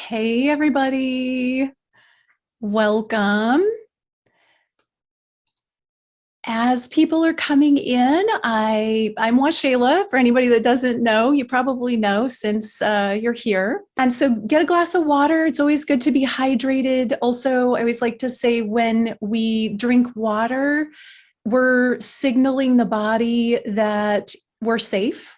Hey, everybody. Welcome. As people are coming in, I'm Washayla. For anybody that doesn't know, you probably know since you're here. And so get a glass of water. It's always good to be hydrated. Also, I always like to say when we drink water, we're signaling the body that we're safe.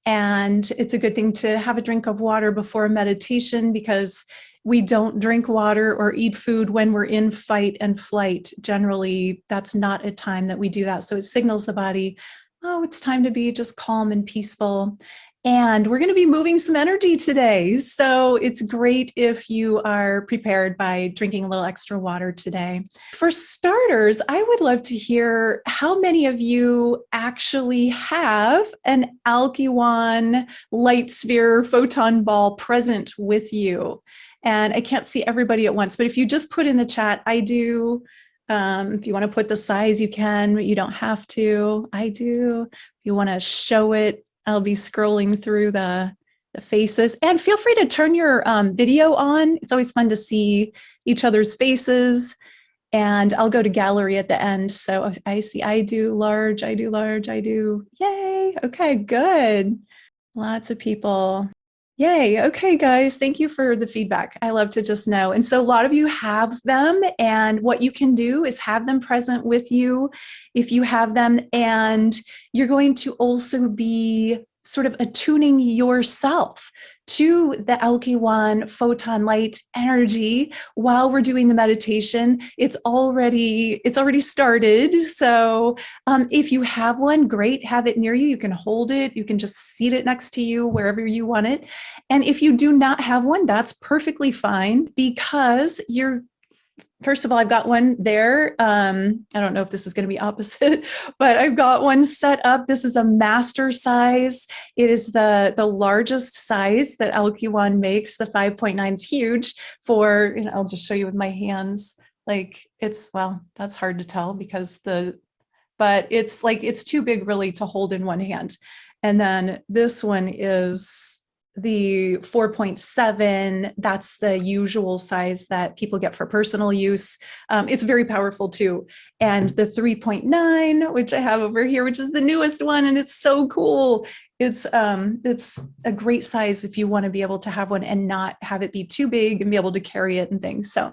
And it's a good thing to have a drink of water before meditation because we don't drink water or eat food when we're in fight and flight. Generally, that's not a time that we do that. So it signals the body, oh, it's time to be just calm and peaceful. And we're going to be moving some energy today. So it's great if you are prepared by drinking a little extra water today. For starters, I would love to hear how many of you actually have an Alkywan light sphere photon ball present with you. And I can't see everybody at once, but if you just put in the chat, I do. If you want to put the size, you can, but you don't have to. I do. If you want to show it, I'll be scrolling through the faces, and feel free to turn your video on. It's always fun to see each other's faces, and I'll go to gallery at the end. So I see, I do large, I do large, I do, yay. Okay, good. Lots of people. Yay. Okay, guys, thank you for the feedback. I love to just know. And so a lot of you have them, and what you can do is have them present with you if you have them. And you're going to also be sort of attuning yourself to the Alkywan photon light energy while we're doing the meditation. It's already started. So if you have one, great, have it near you. You can hold it. You can just seat it next to you wherever you want it. And if you do not have one, that's perfectly fine, because first of all, I've got one there. I don't know if this is going to be opposite, but I've got one set up. This is a master size. It is the largest size that Alkywan makes. The 5.9 is huge for, I'll just show you with my hands. Like well, that's hard to tell because but it's too big really to hold in one hand. And then this one is the 4.7, that's the usual size that people get for personal use. It's very powerful too. And the 3.9, which I have over here, which is the newest one, and it's so cool. It's a great size if you want to be able to have one and not have it be too big and be able to carry it and things. So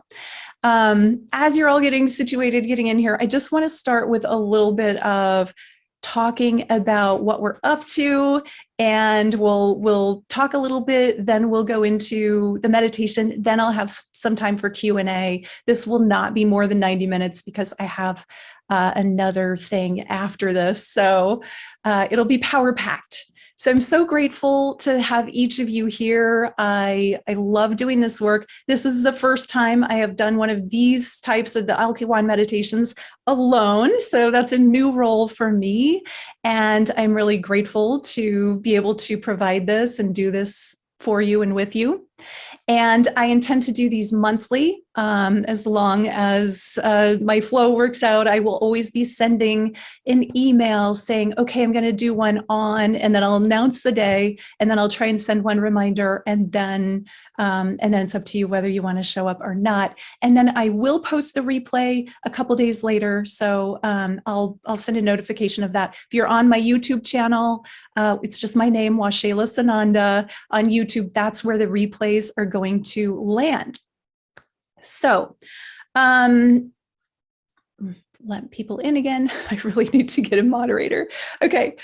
as you're all getting situated, getting in here, I just want to start with a little bit of talking about what we're up to, and we'll talk a little bit, then we'll go into the meditation, then I'll have some time for Q&A. This will not be more than 90 minutes because I have another thing after this, so it'll be power packed. So I'm so grateful to have each of you here. I love doing this work. This is the first time I have done one of these types of the Alkywan meditations alone. So that's a new role for me. And I'm really grateful to be able to provide this and do this for you and with you. And I intend to do these monthly, as long as my flow works out. I will always be sending an email saying, okay, I'm going to do one on, and then I'll announce the day, and then I'll try and send one reminder, and then it's up to you whether you want to show up or not. And then I will post the replay a couple days later. So I'll send a notification of that. If you're on my YouTube channel, it's just my name, Washayla Sananda on YouTube. That's where the replays are going to land. So let people in again. I really need to get a moderator. Okay,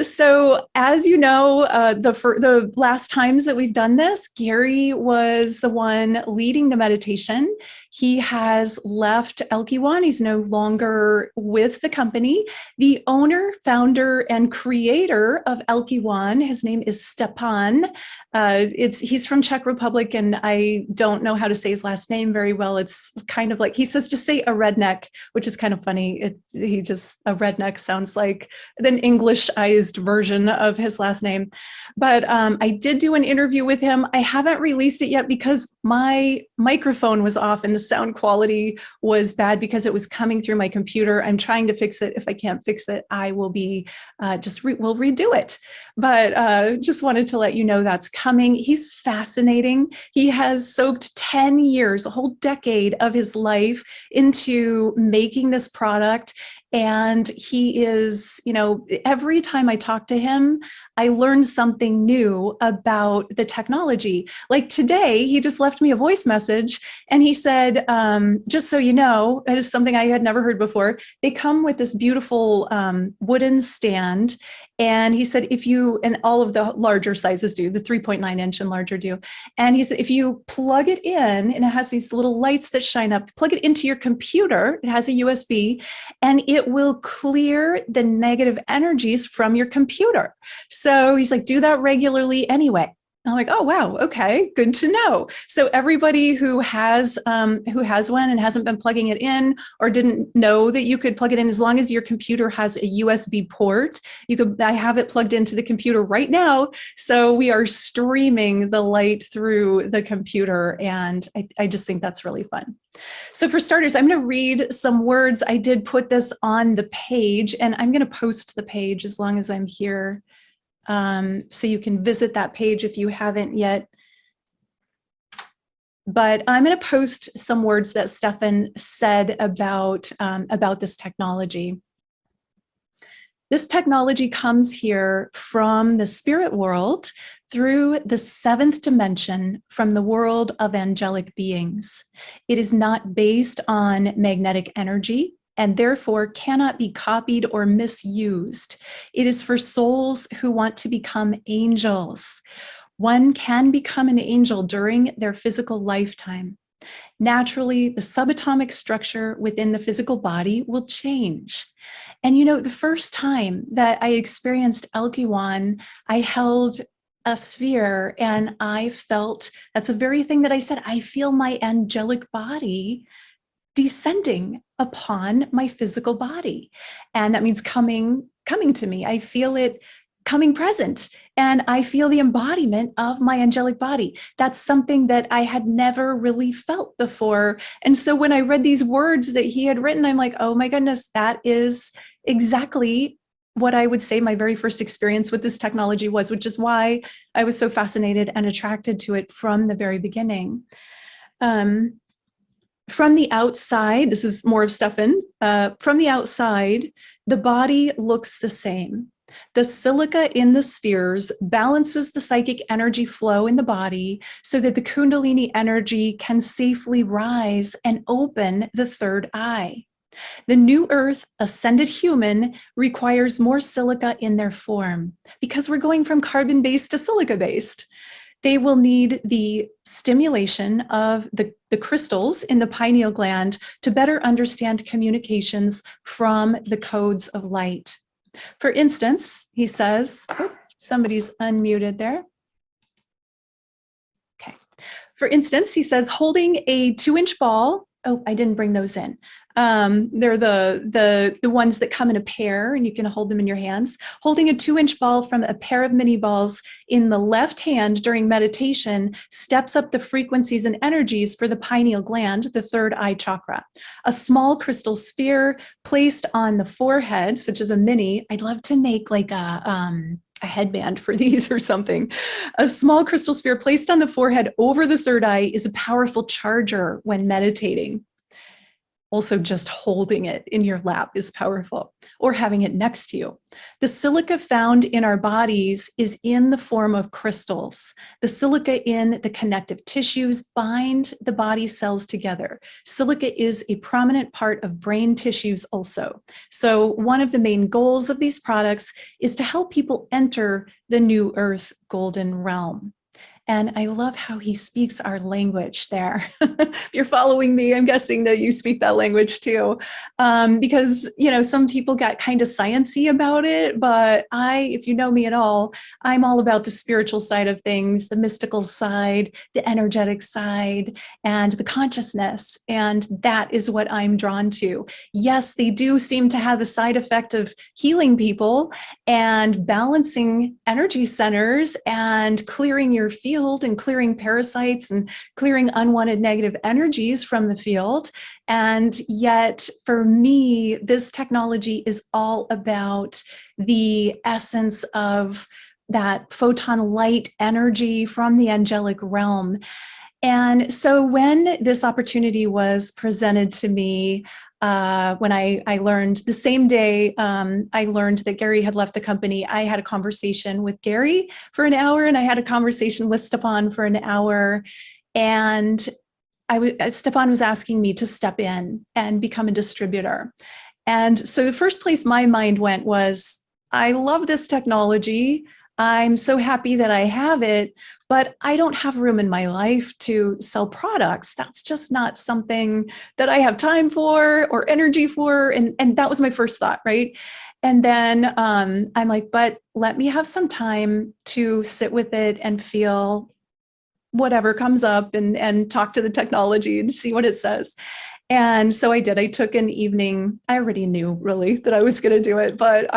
so as you know, the last times that we've done this, Gary was the one leading the meditation. He has left Alkywan. He's no longer with the company. The owner, founder, and creator of Alkywan, his name is Stepan. He's from Czech Republic, and I don't know how to say his last name very well. It's kind of like, he says, just say a redneck, which is kind of funny. A redneck sounds like an Englishized version of his last name. But I did do an interview with him. I haven't released it yet because my microphone was off and the sound quality was bad because it was coming through my computer. I'm trying to fix it. If I can't fix it, I will be we'll redo it. But just wanted to let you know that's coming. He's fascinating. He has soaked 10 years, a whole decade of his life into making this product. And he is, every time I talk to him, I learn something new about the technology. Like today, he just left me a voice message and he said, just so you know, that is something I had never heard before. They come with this beautiful wooden stand. And he said, and all of the larger sizes do, the 3.9 inch and larger do. And he said, if you plug it in, and it has these little lights that shine up, plug it into your computer, it has a USB, and it will clear the negative energies from your computer. So he's like, do that regularly anyway. I'm like, oh, wow. Okay. Good to know. So everybody who has one and hasn't been plugging it in or didn't know that you could plug it in, as long as your computer has a USB port, I have it plugged into the computer right now. So we are streaming the light through the computer. And I just think that's really fun. So for starters, I'm going to read some words. I did put this on the page and I'm going to post the page as long as I'm here. So you can visit that page if you haven't yet. But I'm going to post some words that Stepan said about this technology. This technology comes here from the spirit world through the 7th dimension from the world of angelic beings. It is not based on magnetic energy, and therefore cannot be copied or misused. It is for souls who want to become angels. One can become an angel during their physical lifetime. Naturally, the subatomic structure within the physical body will change. And the first time that I experienced Alkywan, I held a sphere and I felt, that's the very thing that I said, I feel my angelic body descending upon my physical body. And that means coming to me. I feel it coming present and I feel the embodiment of my angelic body. That's something that I had never really felt before. And so when I read these words that he had written, I'm like, oh my goodness, that is exactly what I would say my very first experience with this technology was, which is why I was so fascinated and attracted to it from the very beginning. From the outside, this is more of Stepan, from the outside, the body looks the same. The silica in the spheres balances the psychic energy flow in the body so that the kundalini energy can safely rise and open the third eye. The new earth ascended human requires more silica in their form because we're going from carbon-based to silica-based. They will need the stimulation of the crystals in the pineal gland to better understand communications from the codes of light. For instance, he says, somebody's unmuted there. Okay. For instance, he says, holding a 2-inch ball. Oh, I didn't bring those in. They're the ones that come in a pair and you can hold them in your hands. Holding a 2-inch ball from a pair of mini balls in the left hand during meditation steps up the frequencies and energies for the pineal gland, the third eye chakra. A small crystal sphere placed on the forehead, such as a mini, I'd love to make like a headband for these or something. A small crystal sphere placed on the forehead over the third eye is a powerful charger when meditating. Also, just holding it in your lap is powerful, or having it next to you. The silica found in our bodies is in the form of crystals. The silica in the connective tissues bind the body cells together. Silica is a prominent part of brain tissues also. So one of the main goals of these products is to help people enter the new earth golden realm. And I love how he speaks our language there. If you're following me, I'm guessing that you speak that language too. Because, some people get kind of sciencey about it, but if you know me at all, I'm all about the spiritual side of things, the mystical side, the energetic side, and the consciousness. And that is what I'm drawn to. Yes, they do seem to have a side effect of healing people and balancing energy centers and clearing your field field and clearing parasites and clearing unwanted negative energies from the field. And yet for me, this technology is all about the essence of that photon light energy from the angelic realm. And so when this opportunity was presented to me, when I learned the same day, I learned that Gary had left the company, I had a conversation with Gary for an hour, and I had a conversation with Stepan for an hour. And Stepan was asking me to step in and become a distributor. And so the first place my mind went was, I love this technology. I'm so happy that I have it, but I don't have room in my life to sell products. That's just not something that I have time for or energy for. And that was my first thought, right? And then I'm like, but let me have some time to sit with it and feel whatever comes up and talk to the technology and see what it says. And so I did. I took an evening. I already knew really that I was going to do it, but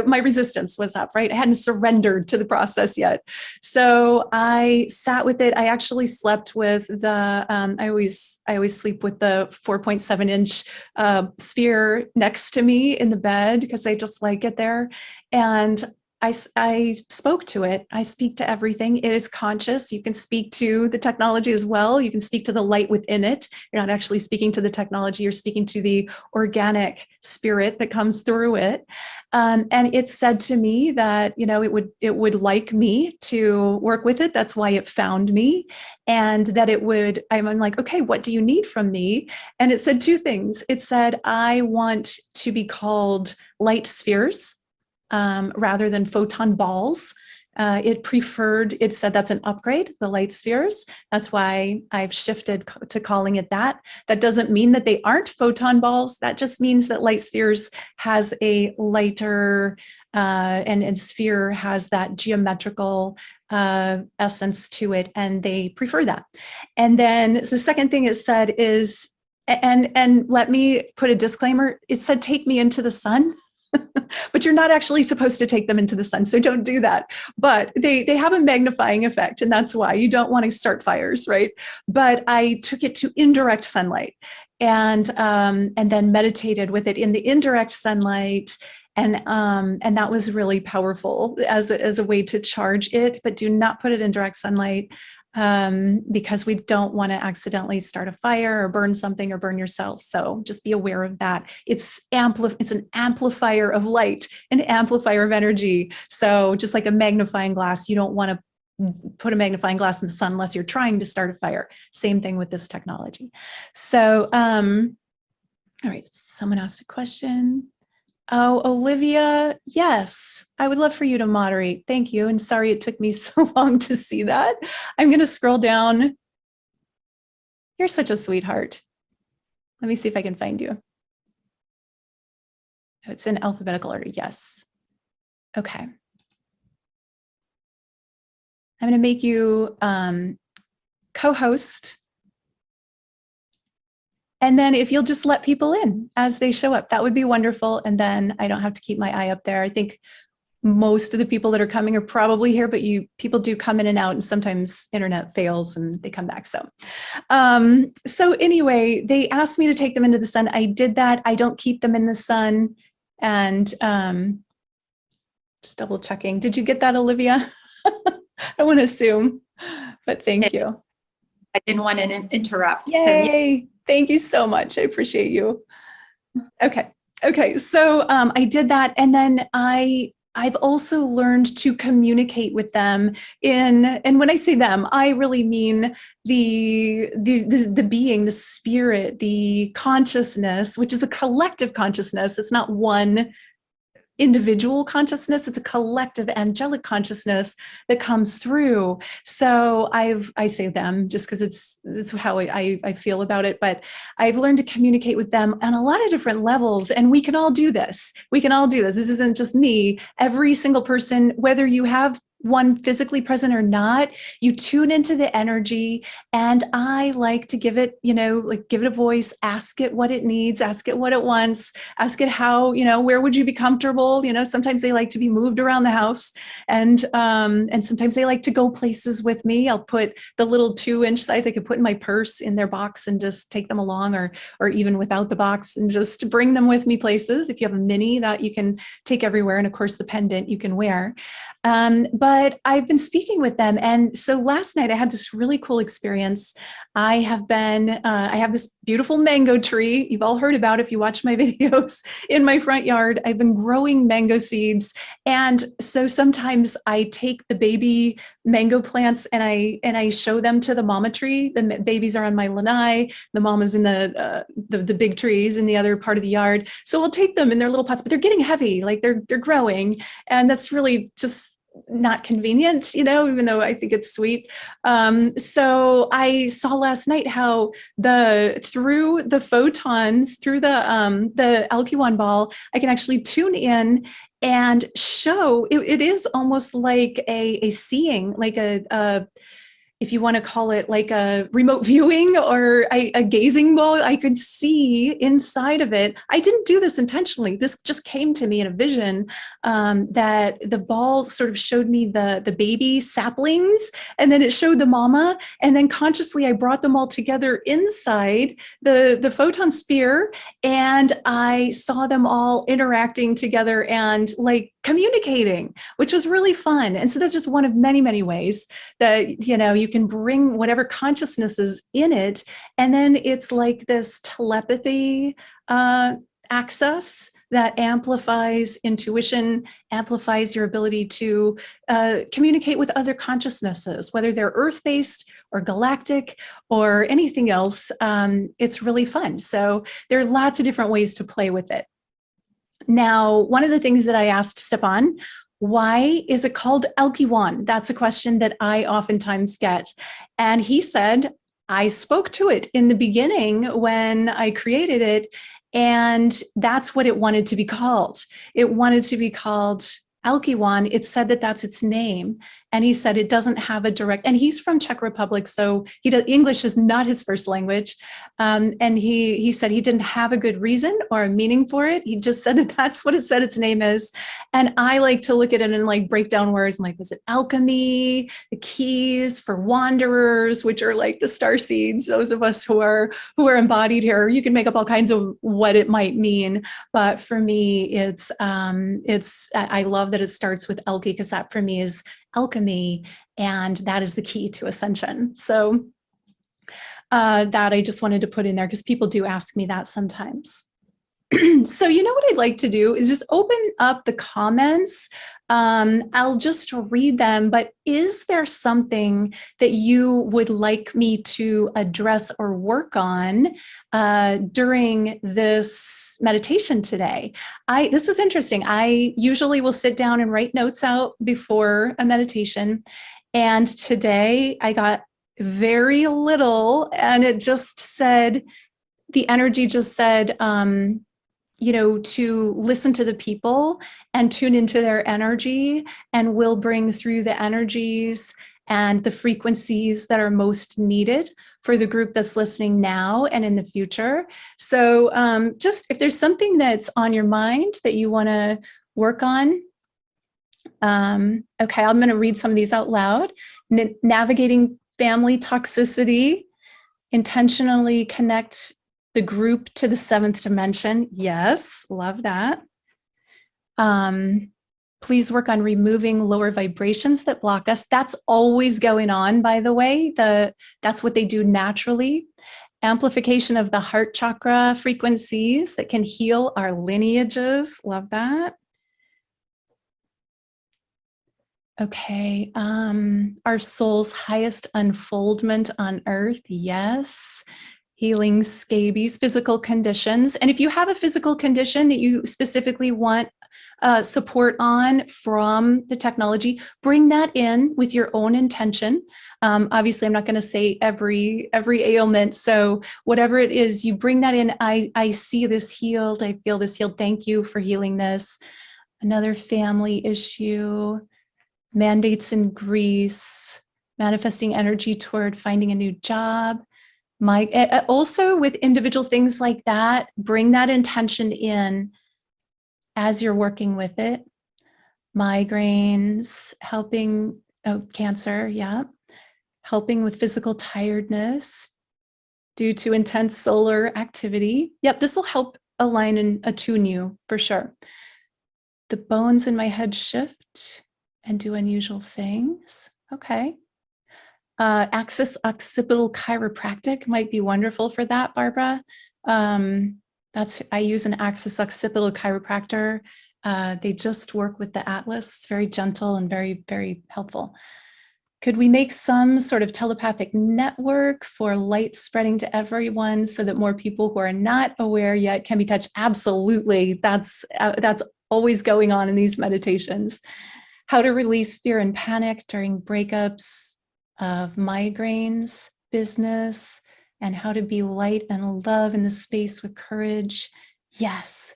my resistance was up, right? I hadn't surrendered to the process yet. So I sat with it. I actually slept with the, I always sleep with the 4.7-inch sphere next to me in the bed because I just like it there. And I spoke to it. I speak to everything. It is conscious. You can speak to the technology as well. You can speak to the light within it. You're not actually speaking to the technology. You're speaking to the organic spirit that comes through it. And it said to me that, it would like me to work with it. That's why it found me. And that I'm like, okay, what do you need from me? And it said two things. It said, I want to be called light spheres. Rather than photon balls. It said that's an upgrade, the light spheres. That's why I've shifted to calling it that. That doesn't mean that they aren't photon balls. That just means that light spheres has a lighter, and sphere has that geometrical essence to it, and they prefer that. And then the second thing it said is, and let me put a disclaimer, it said, take me into the sun. But you're not actually supposed to take them into the sun, so don't do that. But they have a magnifying effect, and that's why you don't want to start fires, right? But I took it to indirect sunlight, and then meditated with it in the indirect sunlight, and that was really powerful as a way to charge it. But do not put it in direct sunlight. Because we don't want to accidentally start a fire or burn something or burn yourself. So just be aware of that. It's an amplifier of light, an amplifier of energy. So just like a magnifying glass, you don't want to put a magnifying glass in the sun unless you're trying to start a fire. Same thing with this technology. So, all right, someone asked a question. Oh, Olivia, yes, I would love for you to moderate. Thank you. And sorry it took me so long to see that. I'm going to scroll down. You're such a sweetheart. Let me see if I can find you. It's in alphabetical order. Yes. Okay. I'm going to make you co-host. And then if you'll just let people in as they show up, that would be wonderful. And then I don't have to keep my eye up there. I think most of the people that are coming are probably here, but people do come in and out, and sometimes internet fails and they come back. So anyway, they asked me to take them into the sun. I did that. I don't keep them in the sun. And just double checking. Did you get that, Olivia? I want to assume, but thank you. I didn't want to interrupt. Yay. So, yeah. Thank you so much. I appreciate you. Okay. So I did that. And then I've also learned to communicate with them and when I say them, I really mean the being, the spirit, the consciousness, which is a collective consciousness. It's not one individual consciousness, it's a collective angelic consciousness that comes through. So I say them just because it's how I feel about it, but I've learned to communicate with them on a lot of different levels, and we can all do this. This isn't just me. Every single person, whether you have one physically present or not, you tune into the energy. And I like to give it, like give it a voice, ask it what it needs, ask it what it wants, ask it how, where would you be comfortable? Sometimes they like to be moved around the house, and sometimes they like to go places with me. I'll put the little 2-inch size I could put in my purse in their box and just take them along, or even without the box and just bring them with me places. If you have a mini that you can take everywhere, and of course the pendant you can wear. But I've been speaking with them. And so last night I had this really cool experience. I have this beautiful mango tree. You've all heard about it if you watch my videos in my front yard. I've been growing mango seeds. And so sometimes I take the baby mango plants and I show them to the mama tree. The babies are on my lanai. The mama's in the big trees in the other part of the yard. So we'll take them in their little pots, but they're getting heavy, like they're growing. And that's really just not convenient, even though I think it's sweet. So I saw last night how through the photons, through the Alkywan ball, I can actually tune in and show, it is almost like a seeing, like if you want to call it like a remote viewing or a gazing ball, I could see inside of it. I didn't do this intentionally. This just came to me in a vision, that the ball sort of showed me the baby saplings, and then it showed the mama. And then consciously I brought them all together inside the photon sphere, and I saw them all interacting together and like communicating, which was really fun. And so that's just one of many, many ways that, you can bring whatever consciousness is in it. And then it's like this telepathy access that amplifies intuition, amplifies your ability to communicate with other consciousnesses, whether they're earth-based or galactic or anything else. It's really fun. So there are lots of different ways to play with it. Now, one of the things that I asked Stepan, why is it called Alkywan? That's a question that I oftentimes get. And he said, I spoke to it in the beginning when I created it, and that's what it wanted to be called. It wanted to be called Alkywan. It said that that's its name. And he said it doesn't have a direct, and he's from Czech Republic, so English is not his first language. And he said he didn't have a good reason or a meaning for it. He just said that that's what it said its name is. And I like to look at it and like break down words and like, was it alchemy, the keys for wanderers, which are like the star seeds, those of us who are embodied here. You can make up all kinds of what it might mean. But for me, I love that it starts with Elke, because that for me is alchemy, and that is the key to ascension. So that I just wanted to put in there because people do ask me that sometimes. So what I'd like to do is just open up the comments. I'll just read them, but is there something that you would like me to address or work on during this meditation today? This is interesting. I usually will sit down and write notes out before a meditation. And today I got very little, and it just said, the energy just said, to listen to the people and tune into their energy, and we'll bring through the energies and the frequencies that are most needed for the group that's listening now and in the future. So just if there's something that's on your mind that you want to work on. Okay, I'm going to read some of these out loud. Navigating family toxicity, intentionally connect the group to the 7th dimension. Yes, love that. Please work on removing lower vibrations that block us. That's always going on, by the way. That's what they do naturally. Amplification of the heart chakra frequencies that can heal our lineages. Love that. Okay, our soul's highest unfoldment on earth. Yes. Healing scabies, physical conditions. And if you have a physical condition that you specifically want support on from the technology, bring that in with your own intention. Obviously, I'm not going to say every ailment. So whatever it is, you bring that in. I see this healed. I feel this healed. Thank you for healing this. Another family issue. mandates in Greece, manifesting energy toward finding a new job. Also with individual things like that, bring that intention in as you're working with it. Migraines, helping, cancer, yeah. Helping with physical tiredness due to intense solar activity. Yep, this will help align and attune you for sure. The bones in my head shift and do unusual things. Okay. Axis occipital chiropractic might be wonderful for that, Barbara. I use an axis occipital chiropractor. They just work with the atlas. It's very gentle and very, very helpful. Could we make some sort of telepathic network for light spreading to everyone so that more people who are not aware yet can be touched? Absolutely. That's always going on in these meditations. How to release fear and panic during breakups of migraines, business, and how to be light and love in the space with courage. Yes.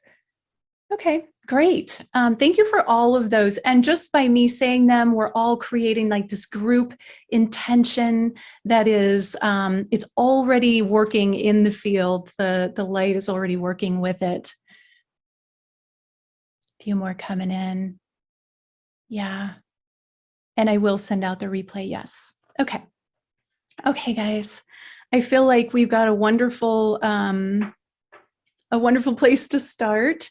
Okay, great. Thank you for all of those. And just by me saying them, we're all creating like this group intention that is, it's already working in the field. The light is already working with it. A few more coming in. Yeah. And I will send out the replay, yes. Okay. Okay, guys. I feel like we've got a wonderful place to start.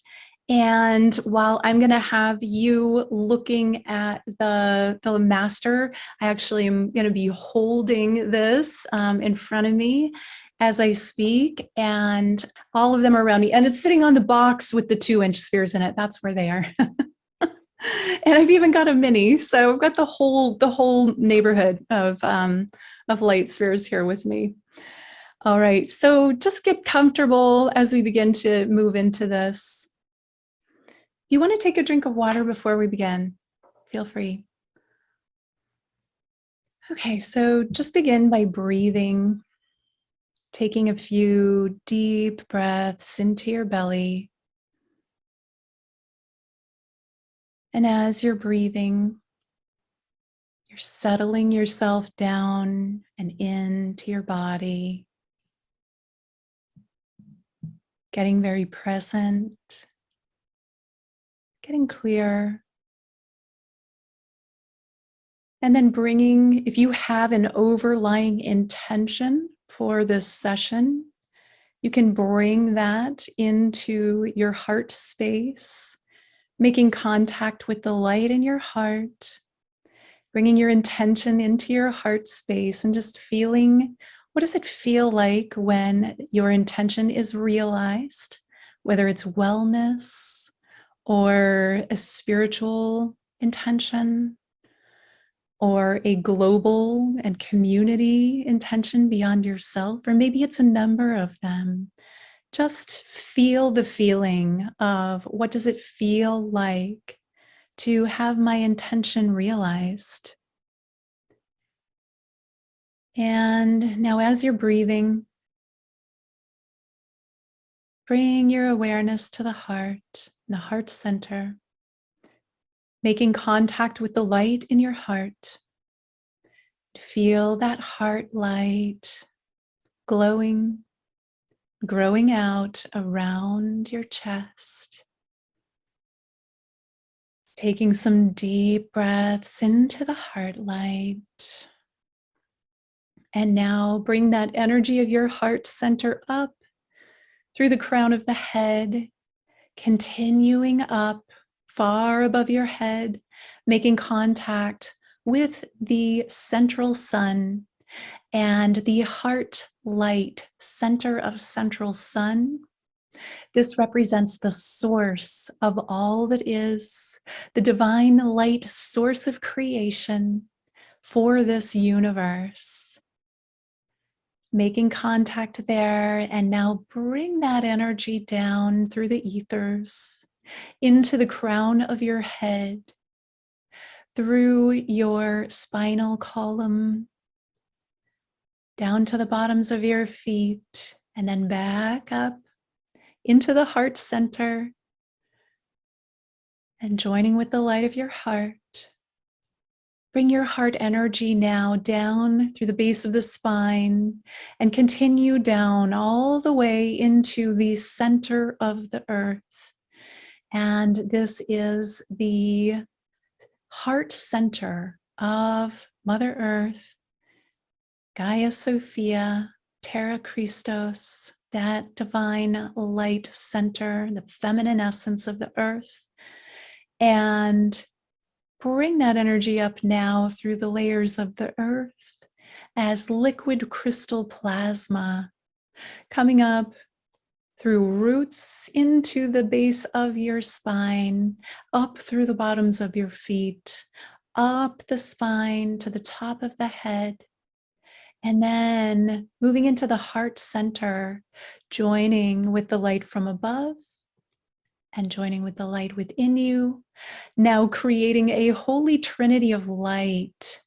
And while I'm going to have you looking at the master, I actually am going to be holding this in front of me as I speak, and all of them are around me. And it's sitting on the box with the 2-inch spheres in it. That's where they are. And I've even got a mini, so I've got the whole neighborhood of light spheres here with me. All right, so just get comfortable as we begin to move into this. If you want to take a drink of water before we begin, feel free. Okay, so just begin by breathing, taking a few deep breaths into your belly. And as you're breathing, you're settling yourself down and into your body, getting very present, getting clear. And then bringing, if you have an overlying intention for this session, you can bring that into your heart space, making contact with the light in your heart, bringing your intention into your heart space and just feeling, what does it feel like when your intention is realized, whether it's wellness or a spiritual intention or a global and community intention beyond yourself, or maybe it's a number of them. Just feel the feeling of what does it feel like to have my intention realized. And now as you're breathing, bring your awareness to the heart center, making contact with the light in your heart. Feel that heart light glowing, growing out around your chest. Taking some deep breaths into the heart light. And now bring that energy of your heart center up through the crown of the head, continuing up far above your head, making contact with the central sun and the heart light center of central sun. This represents the source of all that is, the divine light source of creation for this universe. Making contact there, and now bring that energy down through the ethers into the crown of your head, through your spinal column, down to the bottoms of your feet, and then back up into the heart center, and joining with the light of your heart. Bring your heart energy now down through the base of the spine and continue down all the way into the center of the earth. And this is the heart center of Mother Earth, Gaia Sophia, Terra Christos, that divine light center, the feminine essence of the earth. And bring that energy up now through the layers of the earth as liquid crystal plasma, coming up through roots into the base of your spine, up through the bottoms of your feet, up the spine to the top of the head, and then moving into the heart center, joining with the light from above and joining with the light within you, now creating a holy trinity of light.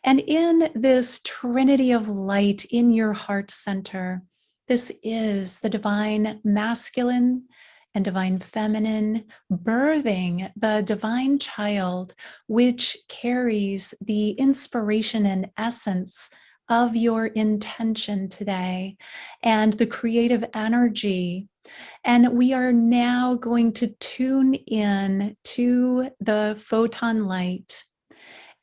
And in this trinity of light in your heart center, this is the divine masculine and divine feminine, birthing the divine child, which carries the inspiration and essence of your intention today and the creative energy. And we are now going to tune in to the photon light.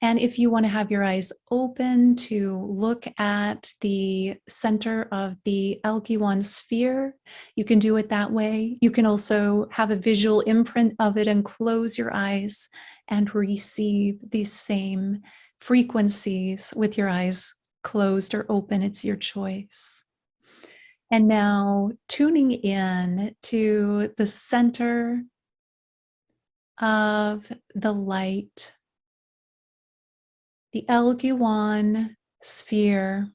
And if you want to have your eyes open to look at the center of the Alkywan sphere, you can do it that way. You can also have a visual imprint of it and close your eyes and receive these same frequencies with your eyes closed or open. It's your choice. And now tuning in to the center of the light, the Alkywan sphere,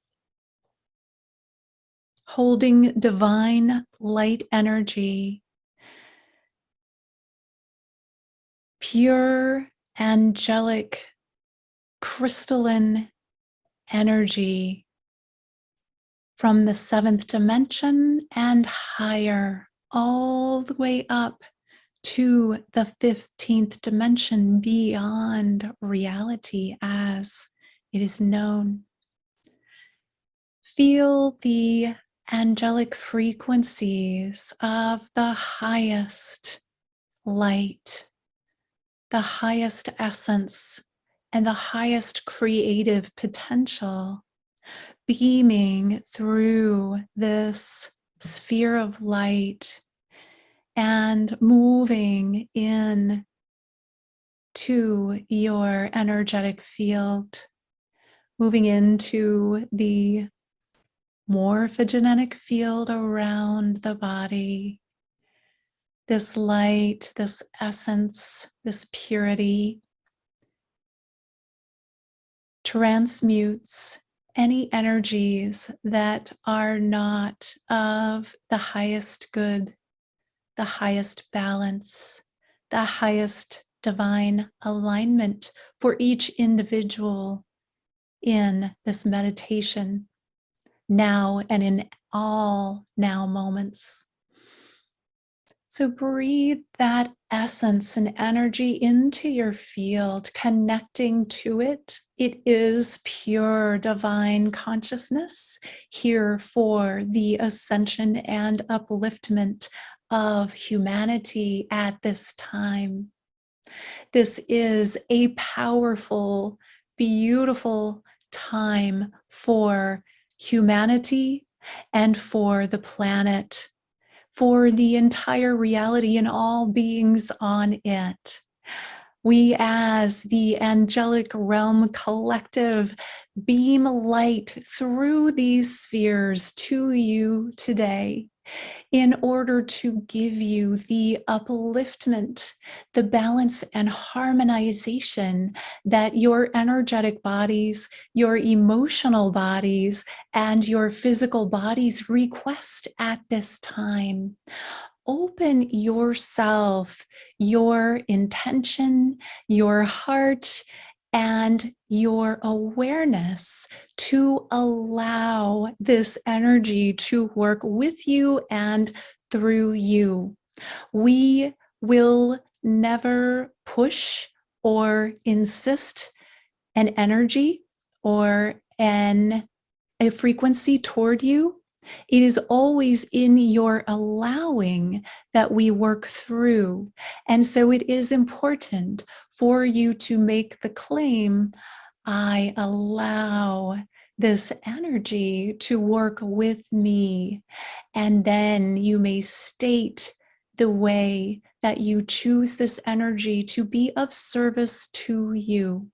holding divine light energy, pure, angelic, crystalline energy from the 7th dimension and higher, all the way up to the 15th dimension beyond reality as it is known. Feel the angelic frequencies of the highest light, the highest essence, and the highest creative potential beaming through this sphere of light and moving in to your energetic field, moving into the morphogenetic field around the body. This light, this essence, this purity transmutes any energies that are not of the highest good, the highest balance, the highest divine alignment for each individual in this meditation now and in all now moments. So breathe that essence and energy into your field, connecting to it. It is pure divine consciousness here for the ascension and upliftment of humanity at this time. This is a powerful, beautiful time for humanity and for the planet, for the entire reality and all beings on it. We, as the angelic realm collective, beam light through these spheres to you today in order to give you the upliftment, the balance and harmonization that your energetic bodies, your emotional bodies, and your physical bodies request at this time. Open yourself, your intention, your heart, and your awareness to allow this energy to work with you and through you. We will never push or insist an energy or a frequency toward you, it is always in your allowing that we work through. And so it is important for you to make the claim, I allow this energy to work with me. And then you may state the way that you choose this energy to be of service to you.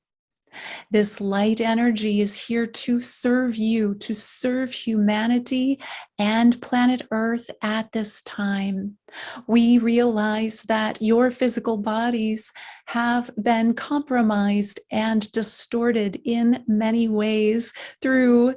This light energy is here to serve you, to serve humanity and planet Earth at this time. We realize that your physical bodies have been compromised and distorted in many ways through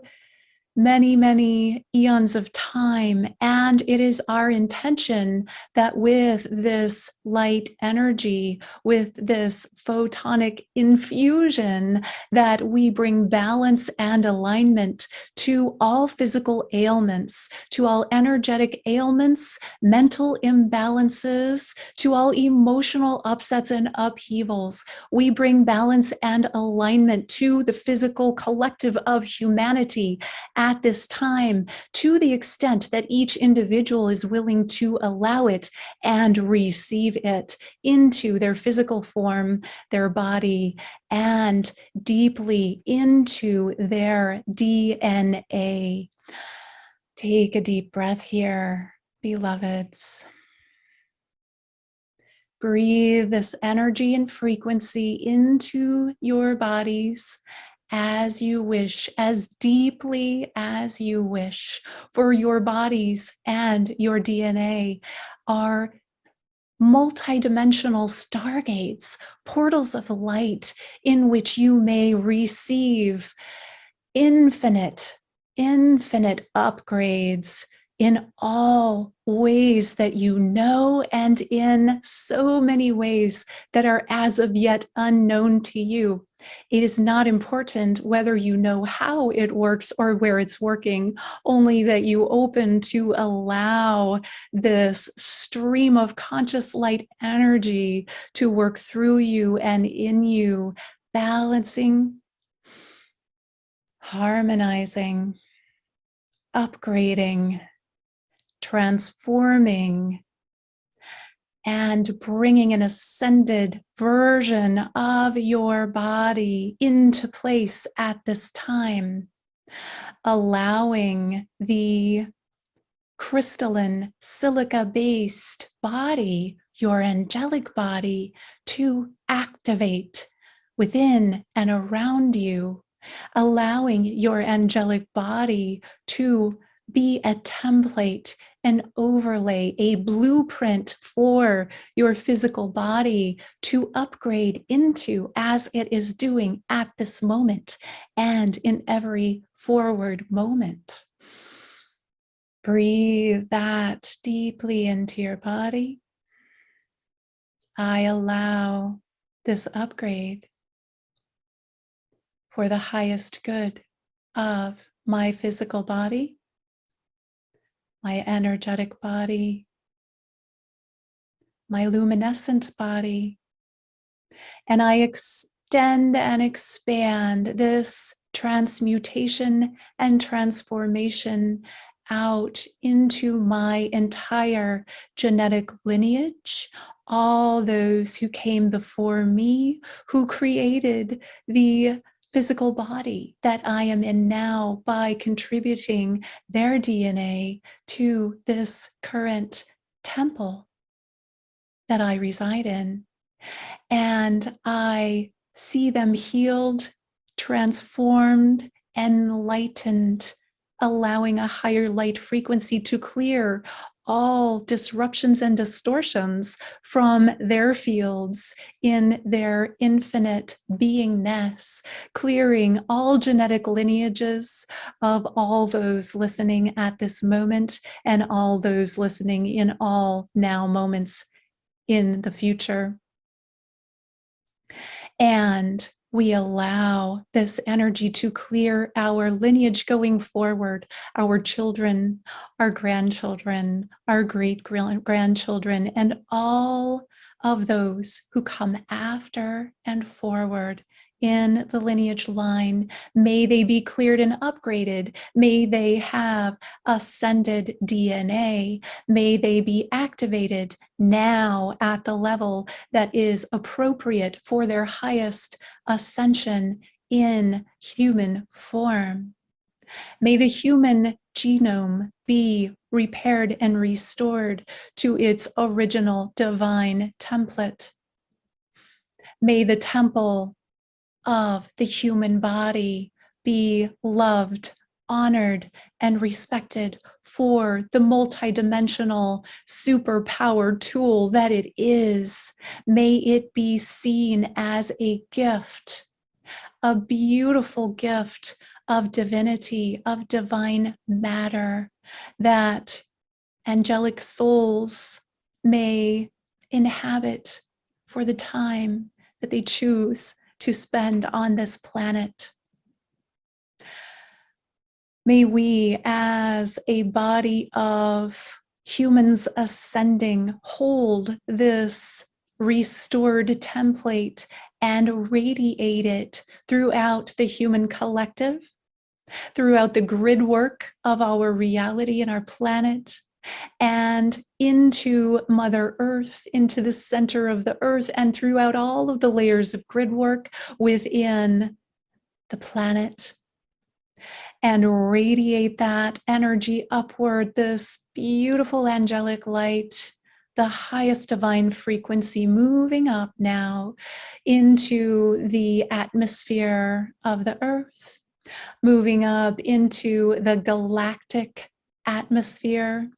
many eons of time. And it is our intention that with this light energy, with this photonic infusion, that we bring balance and alignment to all physical ailments, to all energetic ailments, mental imbalances, to all emotional upsets and upheavals. We bring balance and alignment to the physical collective of humanity at this time, to the extent that each individual is willing to allow it and receive it into their physical form, their body, and deeply into their DNA. Take a deep breath here, beloveds. Breathe this energy and frequency into your bodies as you wish, as deeply as you wish. For your bodies and your DNA are multidimensional stargates, portals of light in which you may receive infinite upgrades in all ways that you know, and in so many ways that are as of yet unknown to you. It is not important whether you know how it works or where it's working, only that you open to allow this stream of conscious light energy to work through you and in you, balancing, harmonizing, upgrading, transforming, and bringing an ascended version of your body into place at this time, allowing the crystalline silica-based body, your angelic body, to activate within and around you, allowing your angelic body to be a template, an overlay, a blueprint for your physical body to upgrade into, as it is doing at this moment and in every forward moment. Breathe that deeply into your body. I allow this upgrade for the highest good of my physical body, my energetic body, my luminescent body, and I extend and expand this transmutation and transformation out into my entire genetic lineage, all those who came before me, who created the physical body that I am in now by contributing their DNA to this current temple that I reside in. And I see them healed, transformed, enlightened, allowing a higher light frequency to clear all disruptions and distortions from their fields in their infinite beingness, clearing all genetic lineages of all those listening at this moment and all those listening in all now moments in the future. And we allow this energy to clear our lineage going forward, our children, our grandchildren, our great-grandchildren, and all of those who come after and forward in the lineage line. May they be cleared and upgraded. May they have ascended DNA. May they be activated now at the level that is appropriate for their highest ascension in human form. May the human genome be repaired and restored to its original divine template. May the temple of the human body be loved, honored, and respected for the multidimensional superpower tool that it is. May it be seen as a gift, a beautiful gift of divinity, of divine matter, that angelic souls may inhabit for the time that they choose to spend on this planet. May we, as a body of humans ascending, hold this restored template and radiate it throughout the human collective, throughout the grid work of our reality and our planet, and into Mother Earth, into the center of the earth, and throughout all of the layers of grid work within the planet, and radiate that energy upward, this beautiful angelic light, the highest divine frequency, moving up now into the atmosphere of the earth, moving up into the galactic atmosphere,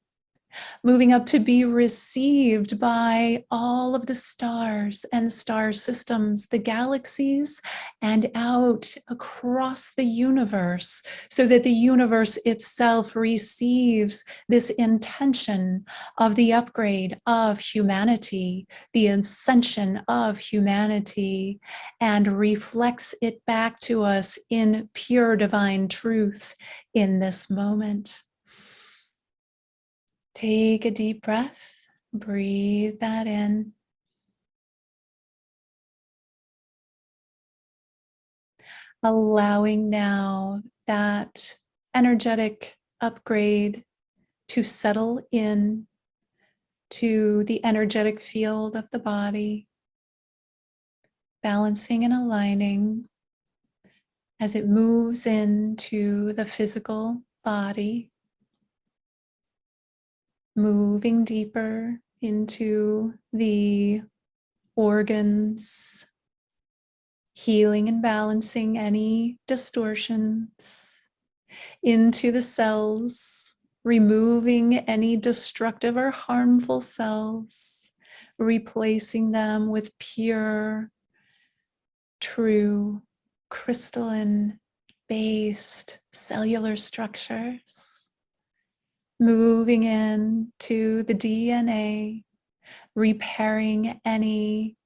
moving up to be received by all of the stars and star systems, the galaxies, and out across the universe, so that the universe itself receives this intention of the upgrade of humanity, the ascension of humanity, and reflects it back to us in pure divine truth in this moment. Take a deep breath, breathe that in. Allowing now that energetic upgrade to settle in to the energetic field of the body, balancing and aligning as it moves into the physical body, moving deeper into the organs, healing and balancing any distortions, into the cells, removing any destructive or harmful cells, replacing them with pure, true, crystalline based cellular structures. Moving into the DNA, repairing any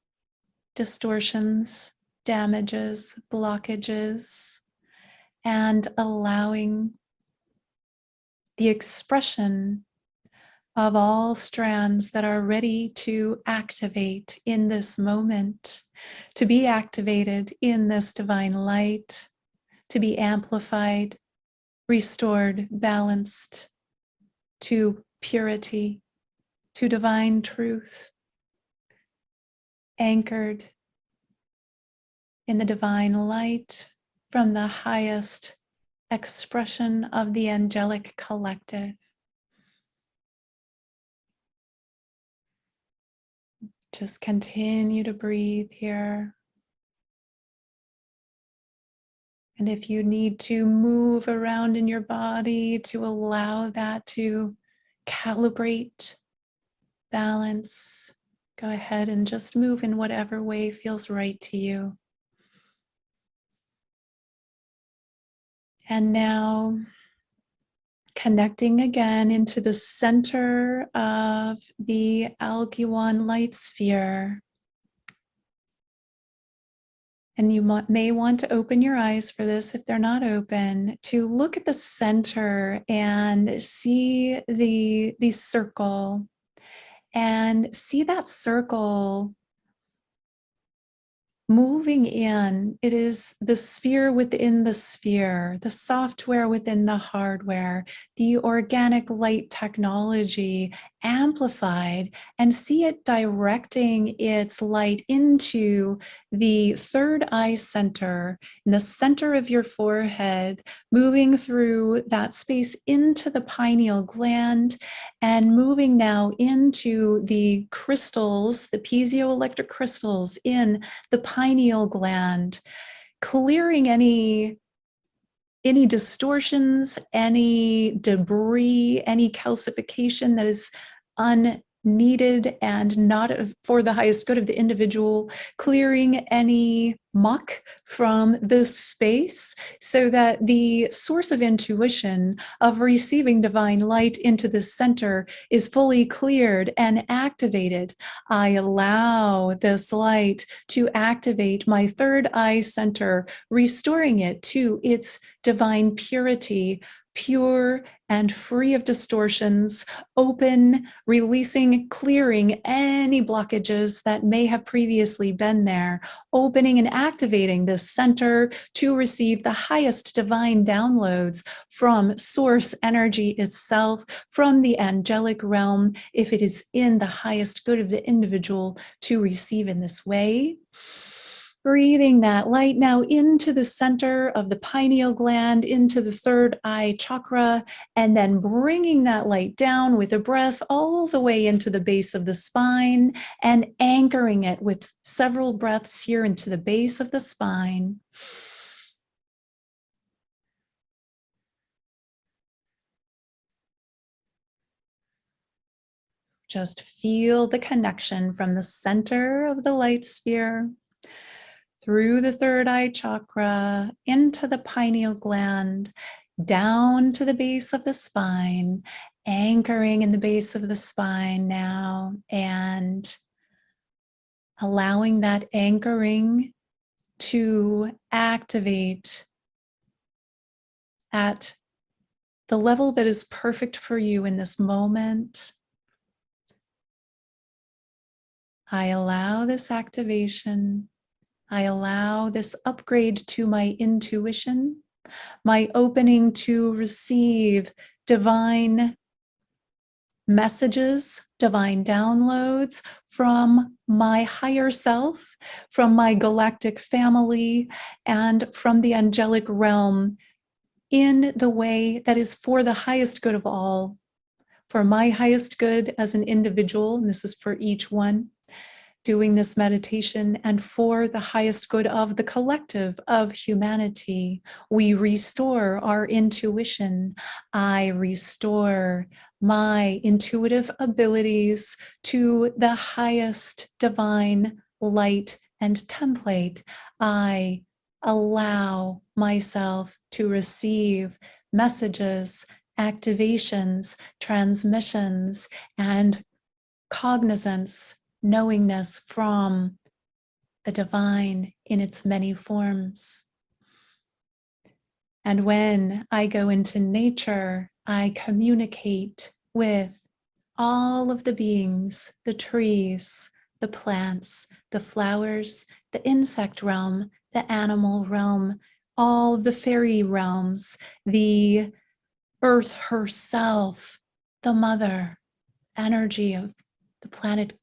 distortions, damages, blockages, and allowing the expression of all strands that are ready to activate in this moment, to be activated in this divine light, to be amplified, restored, balanced, to purity, to divine truth, anchored in the divine light from the highest expression of the angelic collective. Just continue to breathe here. And if you need to move around in your body to allow that to calibrate, balance, go ahead and just move in whatever way feels right to you. And now connecting again into the center of the Alkywan light sphere. And you may want to open your eyes for this if they're not open, to look at the center and see the circle, and see that circle moving in. It is the sphere within the sphere, the software within the hardware, the organic light technology amplified, and see it directing its light into the third eye center, in the center of your forehead, moving through that space into the pineal gland, and moving now into the crystals, the piezoelectric crystals in the pineal gland, clearing any distortions, any debris, any calcification that is unneeded and not for the highest good of the individual, clearing any muck from this space so that the source of intuition of receiving divine light into the center is fully cleared and activated. I allow this light to activate my third eye center, restoring it to its divine purity, pure and free of distortions, open, releasing, clearing any blockages that may have previously been there, opening and activating this center to receive the highest divine downloads from source energy itself, from the angelic realm, if it is in the highest good of the individual to receive in this way. Breathing that light now into the center of the pineal gland, into the third eye chakra, and then bringing that light down with a breath all the way into the base of the spine and anchoring it with several breaths here into the base of the spine. Just feel the connection from the center of the light sphere through the third eye chakra, into the pineal gland, down to the base of the spine, anchoring in the base of the spine now, and allowing that anchoring to activate at the level that is perfect for you in this moment. I allow this activation. I allow this upgrade to my intuition, my opening to receive divine messages, divine downloads from my higher self, from my galactic family, and from the angelic realm in the way that is for the highest good of all, for my highest good as an individual, and this is for each one doing this meditation, and for the highest good of the collective of humanity. We restore our intuition. I restore my intuitive abilities to the highest divine light and template. I allow myself to receive messages, activations, transmissions, and cognizance, knowingness from the divine in its many forms. And when I go into nature, I communicate with all of the beings, the trees, the plants, the flowers, the insect realm, the animal realm, all the fairy realms, the earth herself, the mother energy of the planet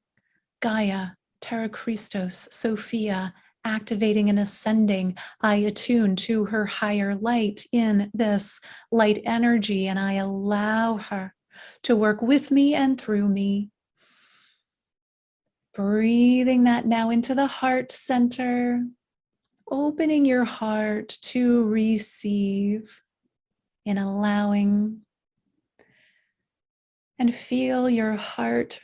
Gaia, Terra Christos, Sophia, activating and ascending. I attune to her higher light in this light energy, and I allow her to work with me and through me. Breathing that now into the heart center, opening your heart to receive and allowing, and feel your heart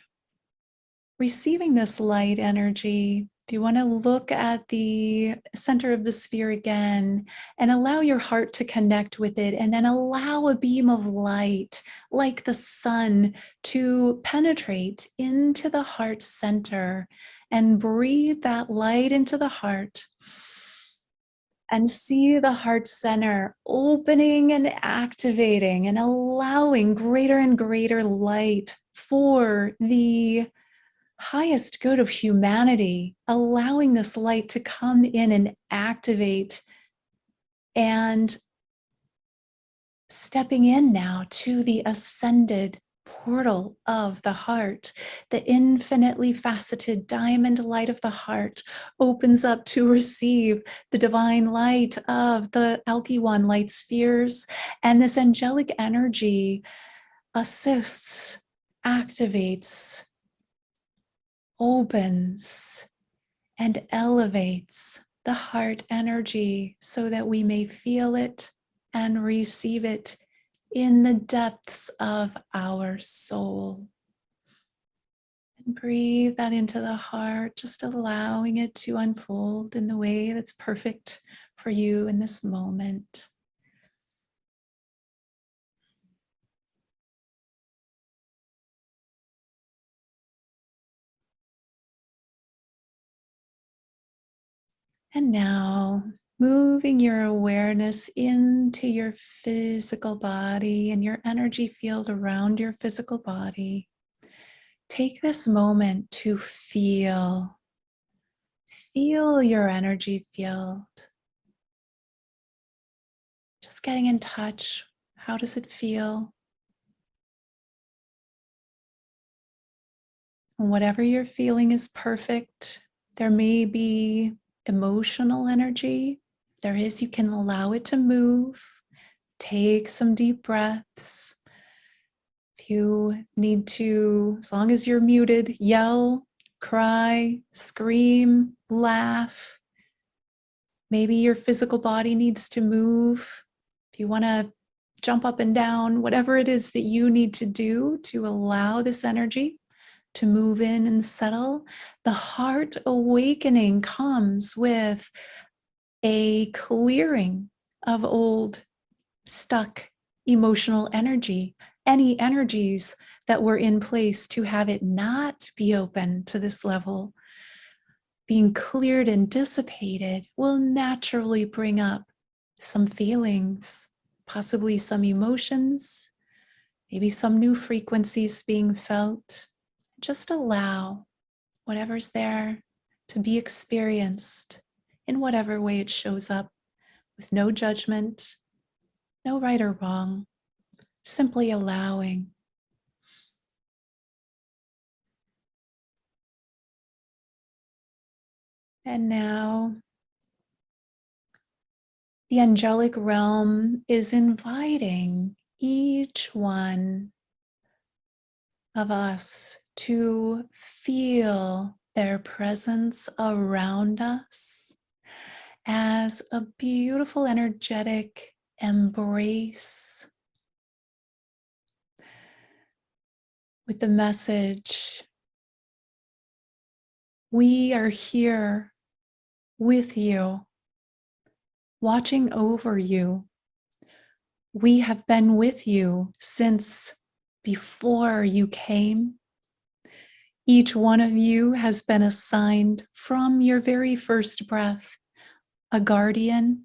receiving this light energy. If you want to look at the center of the sphere again and allow your heart to connect with it, and then allow a beam of light like the sun to penetrate into the heart center, and breathe that light into the heart and see the heart center opening and activating and allowing greater and greater light for the highest good of humanity, allowing this light to come in and activate, and stepping in now to the ascended portal of the heart. The infinitely faceted diamond light of the heart opens up to receive the divine light of the Alkywan light spheres, and this angelic energy assists, activates, opens, and elevates the heart energy so that we may feel it and receive it in the depths of our soul. And breathe that into the heart, just allowing it to unfold in the way that's perfect for you in this moment. And now, moving your awareness into your physical body and your energy field around your physical body. Take this moment to feel your energy field. Just getting in touch. How does it feel? Whatever you're feeling is perfect. There may be emotional energy. If there is, you can allow it to move. Take some deep breaths. If you need to, as long as you're muted, yell, cry, scream, laugh. Maybe your physical body needs to move. If you want to jump up and down, whatever it is that you need to do to allow this energy to move in and settle. The heart awakening comes with a clearing of old, stuck emotional energy, any energies that were in place to have it not be open to this level. Being cleared and dissipated will naturally bring up some feelings, possibly some emotions, maybe some new frequencies being felt. Just allow whatever's there to be experienced in whatever way it shows up, with no judgment, no right or wrong, simply allowing. And now, the angelic realm is inviting each one of us to feel their presence around us as a beautiful, energetic embrace with the message, we are here with you, watching over you. We have been with you since before you came. Each one of you has been assigned from your very first breath a guardian,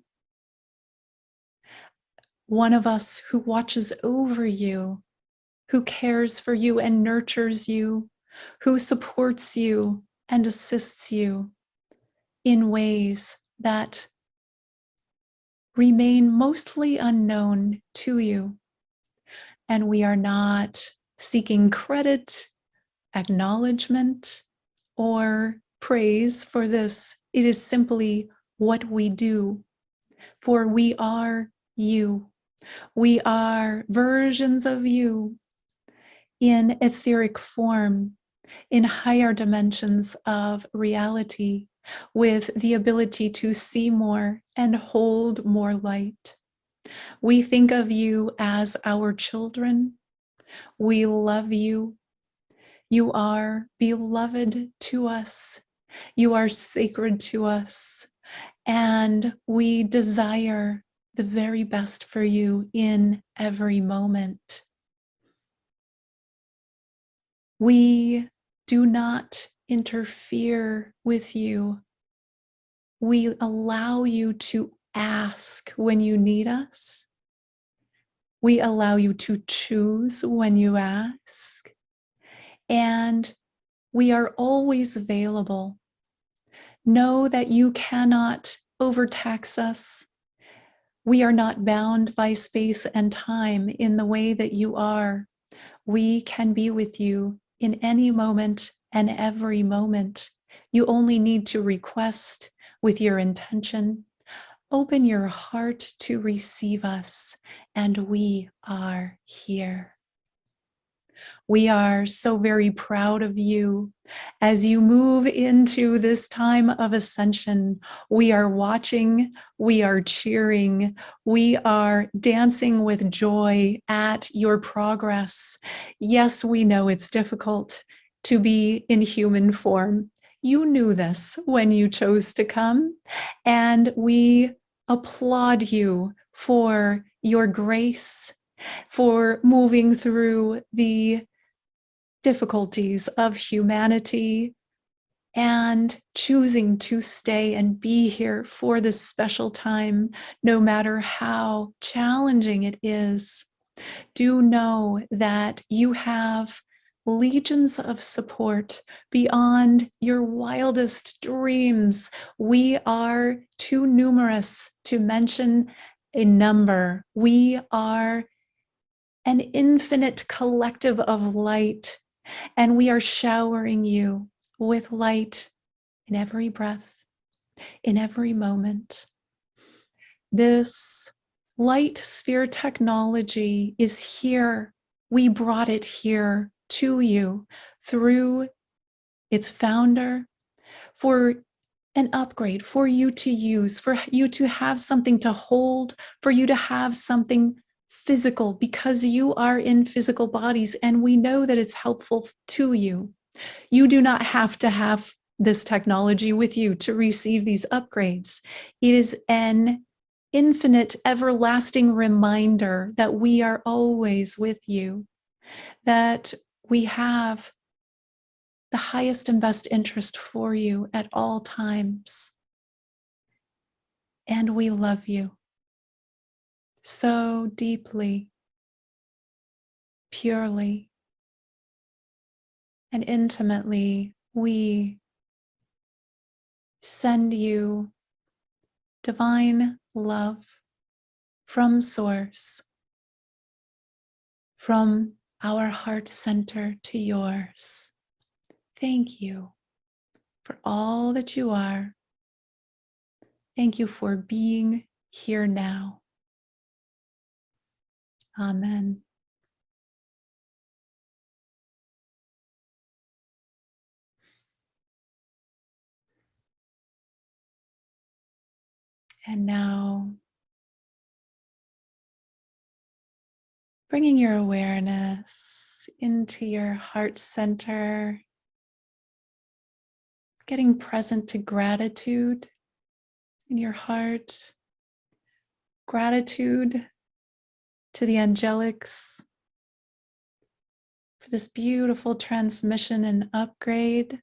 one of us who watches over you, who cares for you and nurtures you, who supports you and assists you in ways that remain mostly unknown to you. And we are not seeking credit, acknowledgement, or praise for this. It is simply what we do, for we are you. We are versions of you in etheric form, in higher dimensions of reality, with the ability to see more and hold more light. We think of you as our children. We love you. You are beloved to us. You are sacred to us. And we desire the very best for you in every moment. We do not interfere with you. We allow you to ask when you need us. We allow you to choose when you ask. And We are always available. Know that you cannot overtax us. We are not bound by space and time in the way that you are. We can be with you in any moment and every moment. You only need to request with your intention. Open your heart to receive us, and we are here. We are so very proud of you. As you move into this time of ascension, we are watching, we are cheering, we are dancing with joy at your progress. Yes, we know it's difficult to be in human form. You knew this when you chose to come, and we applaud you for your grace, for moving through the difficulties of humanity and choosing to stay and be here for this special time, no matter how challenging it is. Do know that you have legions of support beyond your wildest dreams. We are too numerous to mention a number. We are an infinite collective of light, and we are showering you with light in every breath, in every moment. This light sphere technology is here. We brought it here to you through its founder for an upgrade, for you to use, for you to have something to hold, for you to have something physical, because you are in physical bodies, and we know that it's helpful to you. You do not have to have this technology with you to receive these upgrades. It is an infinite, everlasting reminder that we are always with you, that we have the highest and best interest for you at all times. And we love you so deeply, purely, and intimately. We send you divine love from Source, from our heart center to yours. Thank you for all that you are. Thank you for being here now. Amen. And now, bringing your awareness into your heart center, getting present to gratitude in your heart, gratitude to the Angelics for this beautiful transmission and upgrade.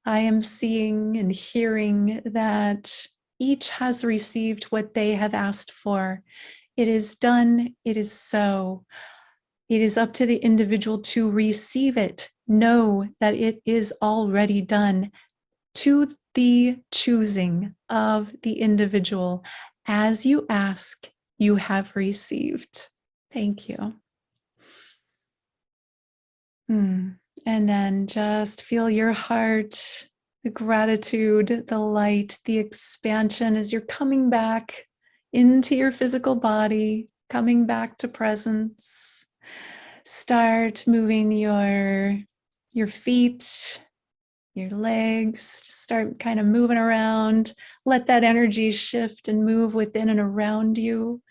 I am seeing and hearing that each has received what they have asked for. It is done, it is so. It is up to the individual to receive it. Know that it is already done to the choosing of the individual. As you ask, you have received. Thank you. And then just feel your heart, the gratitude, the light, the expansion as you're coming back into your physical body, coming back to presence. Start moving your feet, your legs, just start kind of moving around. Let that energy shift and move within and around you,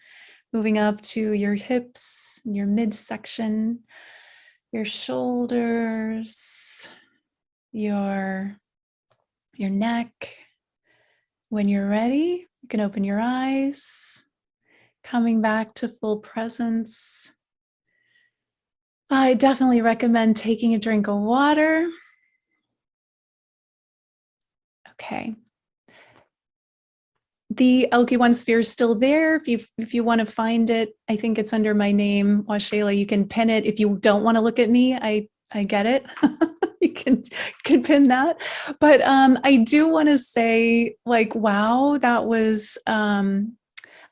moving up to your hips, your midsection, your shoulders, your neck. When you're ready, you can open your eyes, coming back to full presence. I definitely recommend taking a drink of water. Okay. The Alkywan sphere is still there. If you want to find it, I think it's under my name, Washayla. You can pin it. If you don't want to look at me, I get it. you can pin that. But I do want to say, like, wow, that was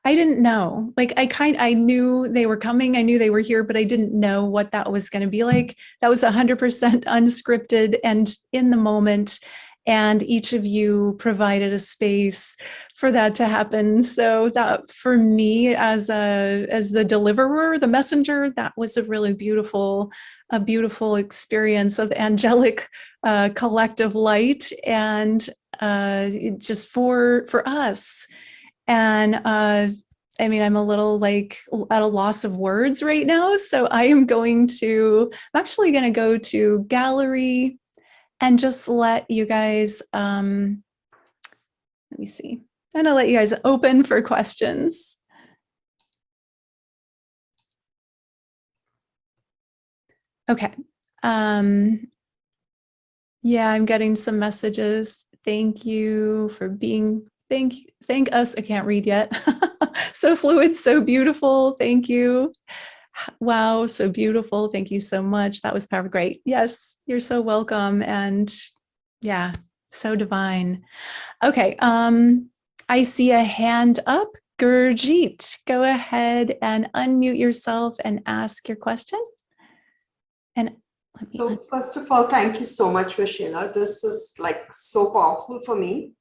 I didn't know. Like I knew they were coming. I knew they were here, but I didn't know what that was going to be like. That was 100% unscripted and in the moment. And each of you provided a space for that to happen. So that for me as the deliverer, the messenger, that was a really beautiful experience of angelic collective light and just for us. And I mean, I'm a little like at a loss of words right now. So I'm actually going to go to gallery and just let you guys, let me see. I'm going to let you guys open for questions. Okay. Yeah, I'm getting some messages. Thank you for being, thank us. I can't read yet. So fluid, so beautiful. Thank you. Wow, so beautiful. Thank you so much. That was powerful. Great. Yes, you're so welcome. And yeah, so divine. Okay. I see a hand up. Gurjeet, go ahead and unmute yourself and ask your question. And so first of all, thank you so much, Sheila. This is like so powerful for me.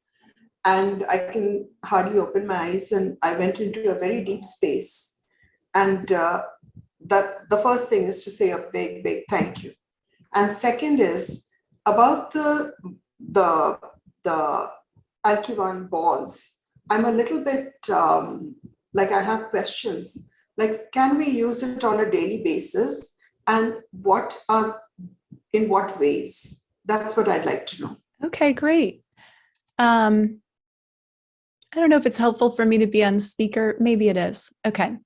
And I can hardly open my eyes, and I went into a very deep space. And that the first thing is to say a big, big thank you. And second is about the Alkywan balls. I'm a little bit like I have questions. Like, can we use it on a daily basis? And in what ways? That's what I'd like to know. Okay, great. I don't know if it's helpful for me to be on speaker. Maybe it is. Okay.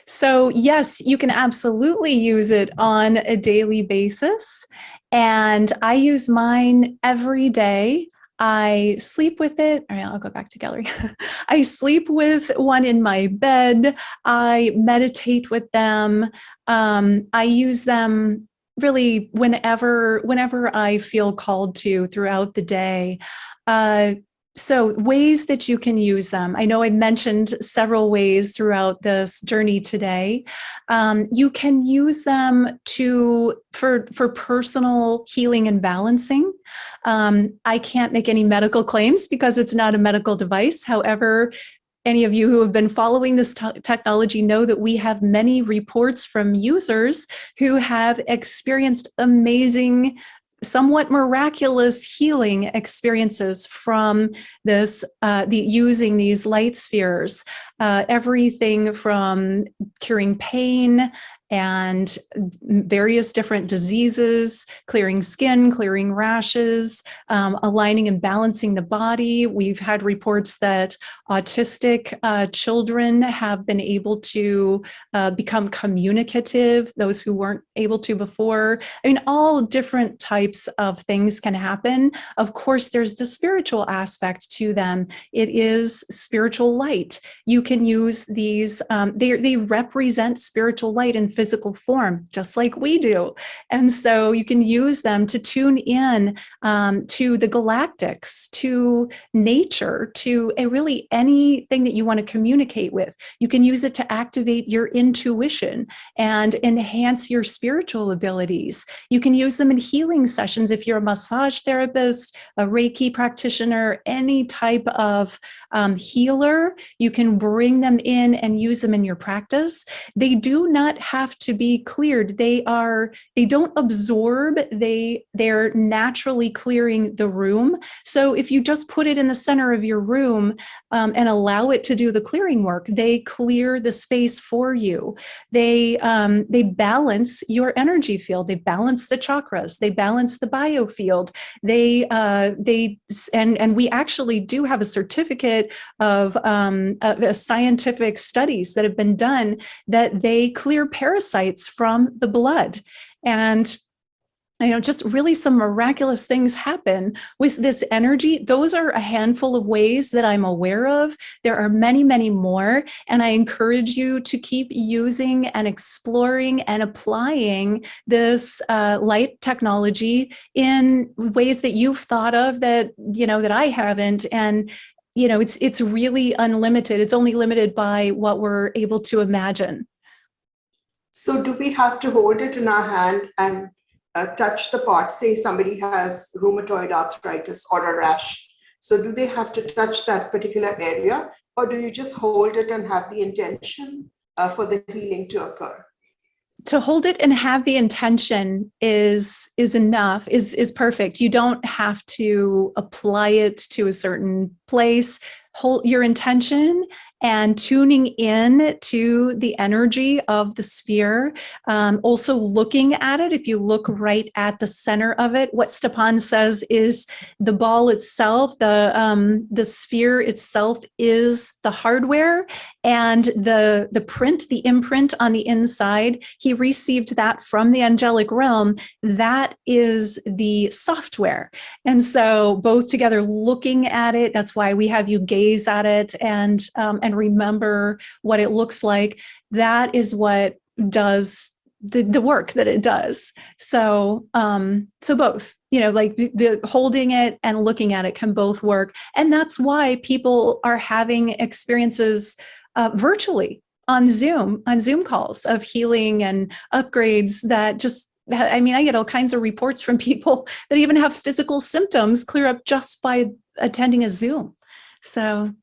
So yes, you can absolutely use it on a daily basis. And I use mine every day. I sleep with it. All right, I'll go back to gallery. I sleep with one in my bed. I meditate with them. I use them really whenever I feel called to throughout the day. So ways that you can use them. I know I mentioned several ways throughout this journey today. You can use them for personal healing and balancing. I can't make any medical claims because it's not a medical device. However, any of you who have been following this technology know that we have many reports from users who have experienced amazing, somewhat miraculous healing experiences from this, using these light spheres, everything from curing pain and various different diseases, clearing skin, clearing rashes, aligning and balancing the body. We've had reports that autistic children have been able to become communicative, those who weren't able to before. I mean, all different types of things can happen. Of course, there's the spiritual aspect to them. It is spiritual light. You can use these, they represent spiritual light in physical form, just like we do. And so you can use them to tune in to the galactics, to nature, to really anything that you want to communicate with. You can use it to activate your intuition and enhance your spiritual abilities. You can use them in healing sessions if you're a massage therapist, a Reiki practitioner, any type of healer. You can bring them in and use them in your practice. They do not have to be cleared. They don't absorb, they're naturally clearing the room. So if you just put it in the center of your room and allow it to do the clearing work, they clear the space for you. They balance your energy field. They balance the chakras. They balance the biofield. And we actually do have a certificate of scientific studies that have been done that they clear parasites from the blood. And just really some miraculous things happen with this energy. Those are a handful of ways that I'm aware of. There are many, many more. And I encourage you to keep using and exploring and applying this light technology in ways that you've thought of that, that I haven't. And, it's really unlimited. It's only limited by what we're able to imagine. So do we have to hold it in our hand and touch the part? Say somebody has rheumatoid arthritis or a rash. So do they have to touch that particular area, or do you just hold it and have the intention for the healing to occur? To hold it and have the intention is enough, is perfect. You don't have to apply it to a certain place. Hold your intention and tuning in to the energy of the sphere. Also looking at it, if you look right at the center of it, what Stepan says is the ball itself, the sphere itself is the hardware, and the print, the imprint on the inside, he received that from the angelic realm. That is the software. And so both together, looking at it, that's why we have you gaze at it and remember what it looks like. That is what does the work that it does. So both, like the holding it and looking at it can both work. And that's why people are having experiences virtually on Zoom calls of healing and upgrades that just, I get all kinds of reports from people that even have physical symptoms clear up just by attending a Zoom. So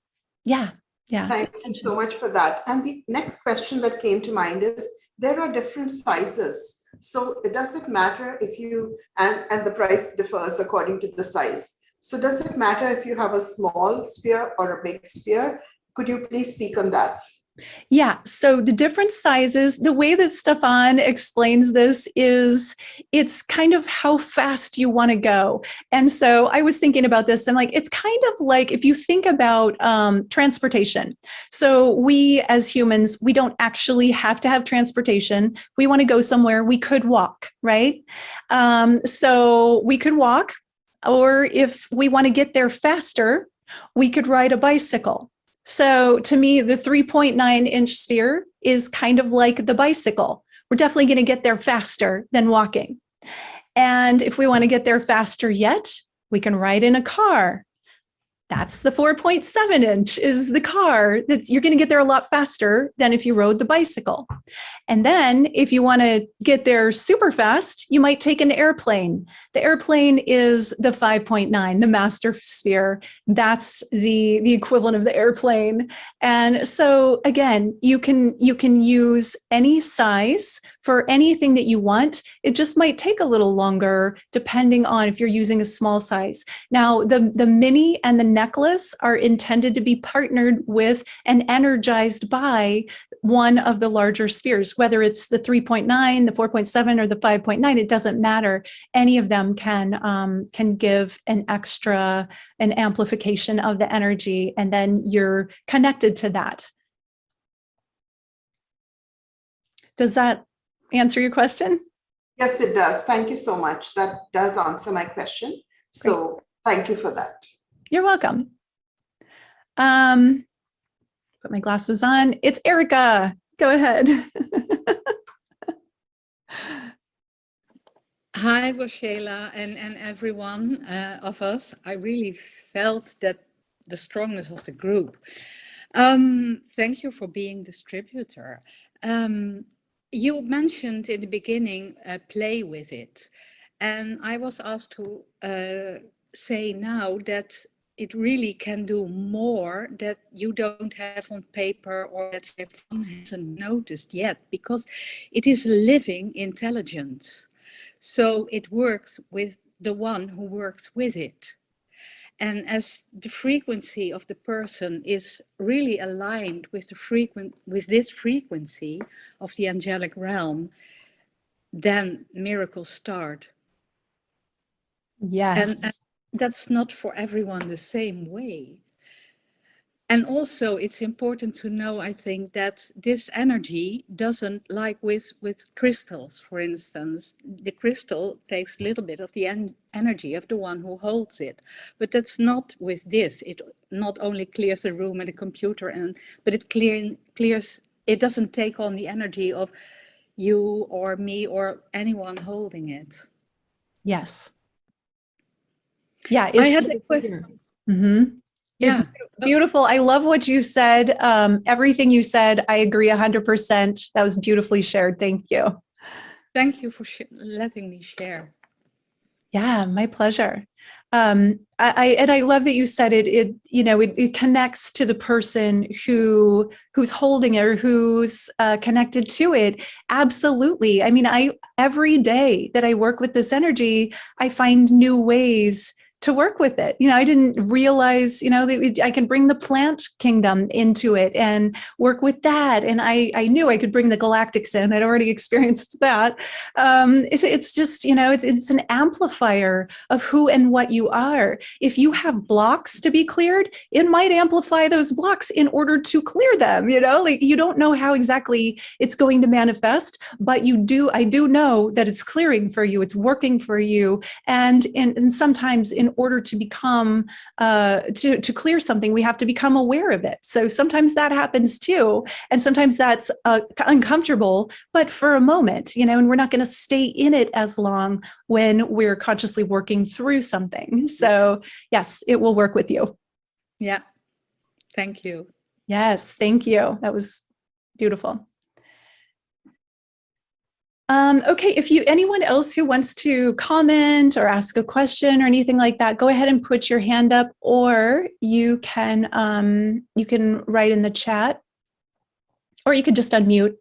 yeah. Thank you so much for that. And the next question that came to mind is, there are different sizes. So it doesn't matter if you, and the price differs according to the size. So does it matter if you have a small sphere or a big sphere? Could you please speak on that? Yeah, so the different sizes, the way that Stepan explains this is it's kind of how fast you want to go. And so I was thinking about this, I'm like, it's kind of like if you think about transportation. So we as humans, we don't actually have to have transportation. If we want to go somewhere, we could walk, right? So we could walk, or if we want to get there faster, we could ride a bicycle. So to me, the 3.9-inch sphere is kind of like the bicycle. We're definitely going to get there faster than walking. And if we want to get there faster yet, we can ride in a car. That's the 4.7-inch is the car. You're going to get there a lot faster than if you rode the bicycle. And then if you want to get there super fast, you might take an airplane. The airplane is the 5.9, the master sphere. That's the equivalent of the airplane. And so again, you can use any size for anything that you want. It just might take a little longer depending on if you're using a small size. Now, the mini and the necklace are intended to be partnered with and energized by one of the larger spheres, whether it's the 3.9, the 4.7, or the 5.9, it doesn't matter. Any of them can give an amplification of the energy, and then you're connected to that. Does that answer your question? Yes, it does. Thank you so much. That does answer my question. So great. Thank you for that. You're welcome. Put my glasses on. It's Erica. Go ahead. Hi, Boshela, and everyone of us. I really felt that the strongness of the group. Thank you for being distributor. You mentioned in the beginning, play with it. And I was asked to say now that it really can do more that you don't have on paper, or that Stepan hasn't noticed yet, because it is a living intelligence. So it works with the one who works with it. And as the frequency of the person is really aligned with this frequency of the angelic realm, then miracles start. Yes. And that's not for everyone the same way. And also it's important to know, I think, that this energy doesn't, like with crystals, for instance, the crystal takes a little bit of the energy of the one who holds it. But that's not with this. It not only clears the room and the computer, but it clears, it doesn't take on the energy of you or me or anyone holding it. Yes. Yeah. I had a question. Mm-hmm. It's beautiful. I love what you said. Everything you said, I agree 100%. That was beautifully shared. Thank you. Thank you for letting me share. Yeah, my pleasure. I love that you said it. It connects to the person who's holding it or who's connected to it. Absolutely. I mean, every day that I work with this energy, I find new ways to work with it. I didn't realize, that I can bring the plant kingdom into it and work with that. And I knew I could bring the galactics in. I'd already experienced that. It's just, it's an amplifier of who and what you are. If you have blocks to be cleared, it might amplify those blocks in order to clear them. Like you don't know how exactly it's going to manifest, but I do know that it's clearing for you. It's working for you. And sometimes in order to become, to clear something, we have to become aware of it. So sometimes that happens too. And sometimes that's uncomfortable, but for a moment, and we're not going to stay in it as long when we're consciously working through something. So yes, it will work with you. Yeah. Thank you. Yes. Thank you. That was beautiful. Okay, if anyone else who wants to comment or ask a question or anything like that, go ahead and put your hand up, or you can write in the chat, or you can just unmute.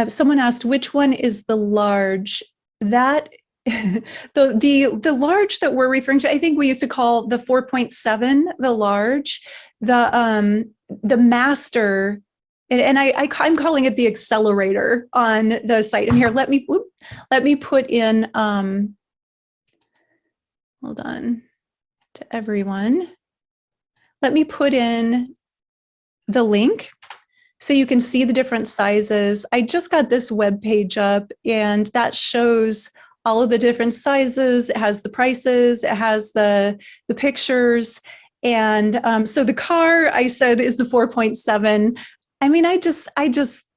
Someone asked, which one is the large? That the large that we're referring to, I think we used to call the 4.7 the large. The master. And I'm calling it the accelerator on the site. And here, let me put in, hold on to everyone. Let me put in the link so you can see the different sizes. I just got this web page up, and that shows all of the different sizes. It has the prices, it has the pictures. And so the car, I said, is the 4.7. I mean, I just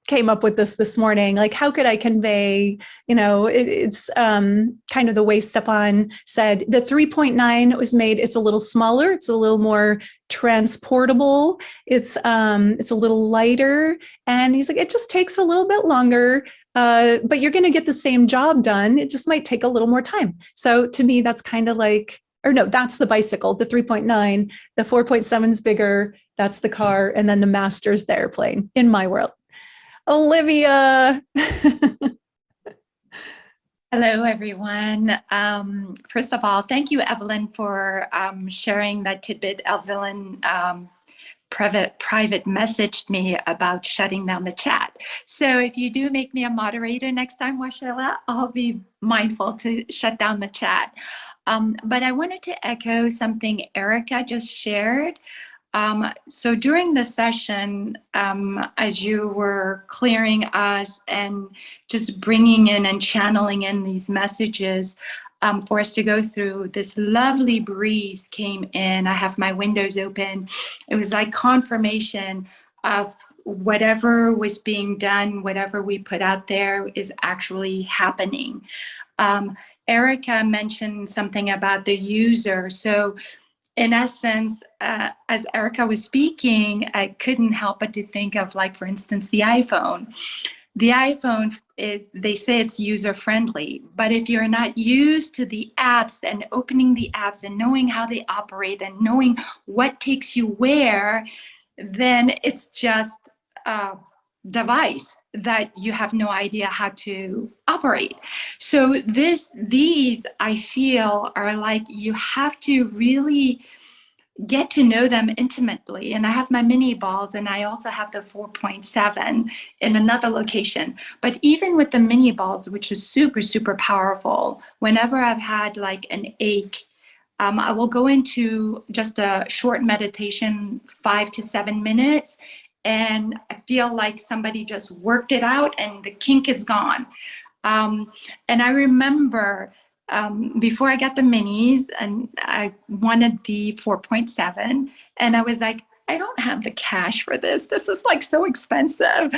came up with this morning. Like, how could I convey, it's kind of the way Stepan said. The 3.9 was made, it's a little smaller, it's a little more transportable, it's a little lighter. And he's like, it just takes a little bit longer, but you're going to get the same job done. It just might take a little more time. So to me, that's kind of like, or no, that's the bicycle, the 3.9, the 4.7 is bigger. That's the car. And then the master's the airplane in my world. Olivia. Hello, everyone. First of all, thank you, Evelyn, for sharing that tidbit. Evelyn private messaged me about shutting down the chat. So if you do make me a moderator next time, Washela, I'll be mindful to shut down the chat. But I wanted to echo something Erica just shared. So during the session, as you were clearing us and just bringing in and channeling in these messages for us to go through, this lovely breeze came in. I have my windows open. It was like confirmation of whatever was being done, whatever we put out there is actually happening. Erica mentioned something about the user. So in essence, as Erica was speaking, I couldn't help but to think of, like, for instance, the iPhone. The iPhone is, they say it's user-friendly, but if you're not used to the apps and opening the apps and knowing how they operate and knowing what takes you where, then it's just a device that you have no idea how to operate. So these I feel are like, you have to really get to know them intimately. And I have my mini balls, and I also have the 4.7 in another location. But even with the mini balls, which is super, super powerful, whenever I've had like an ache I will go into just a short meditation, 5 to 7 minutes, and I feel like somebody just worked it out and the kink is gone. And I remember before I got the minis, and I wanted the 4.7, and I was like, I don't have the cash for this. This is like so expensive.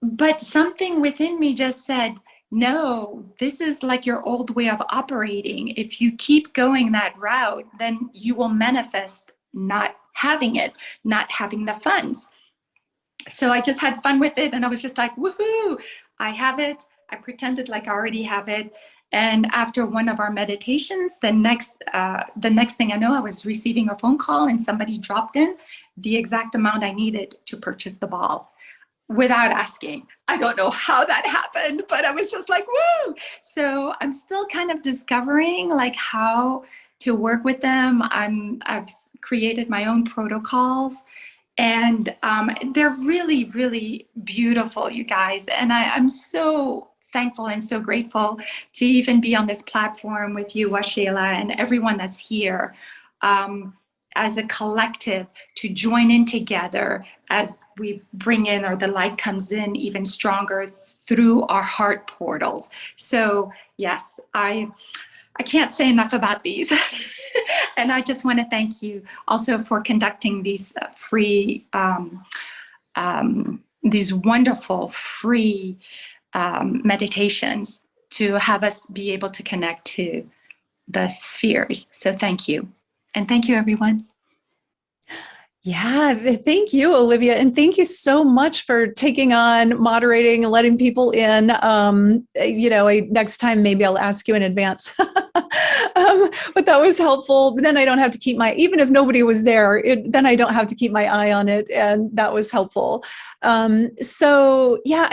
But something within me just said, no, this is like your old way of operating. If you keep going that route, then you will manifest not having it, not having the funds. So I just had fun with it, and I was just like, woohoo, I have it. I pretended like I already have it. And after one of our meditations, the next thing I know, I was receiving a phone call, and somebody dropped in the exact amount I needed to purchase the ball without asking. I don't know how that happened, but I was just like, woo! So I'm still kind of discovering like how to work with them. I've created my own protocols, and they're really, really beautiful, you guys. And I'm so thankful and so grateful to even be on this platform with you, Sheila, and everyone that's here. As a collective, to join in together as we bring in, or the light comes in even stronger through our heart portals. So yes, I can't say enough about these. And I just want to thank you also for conducting these free, these wonderful free meditations to have us be able to connect to the spheres. So thank you. And thank you, everyone. Yeah, thank you, Olivia. And thank you so much for taking on moderating and letting people in. Next time, maybe I'll ask you in advance. But that was helpful. Then I don't have to keep even if nobody was there, then I don't have to keep my eye on it. And that was helpful. So yeah,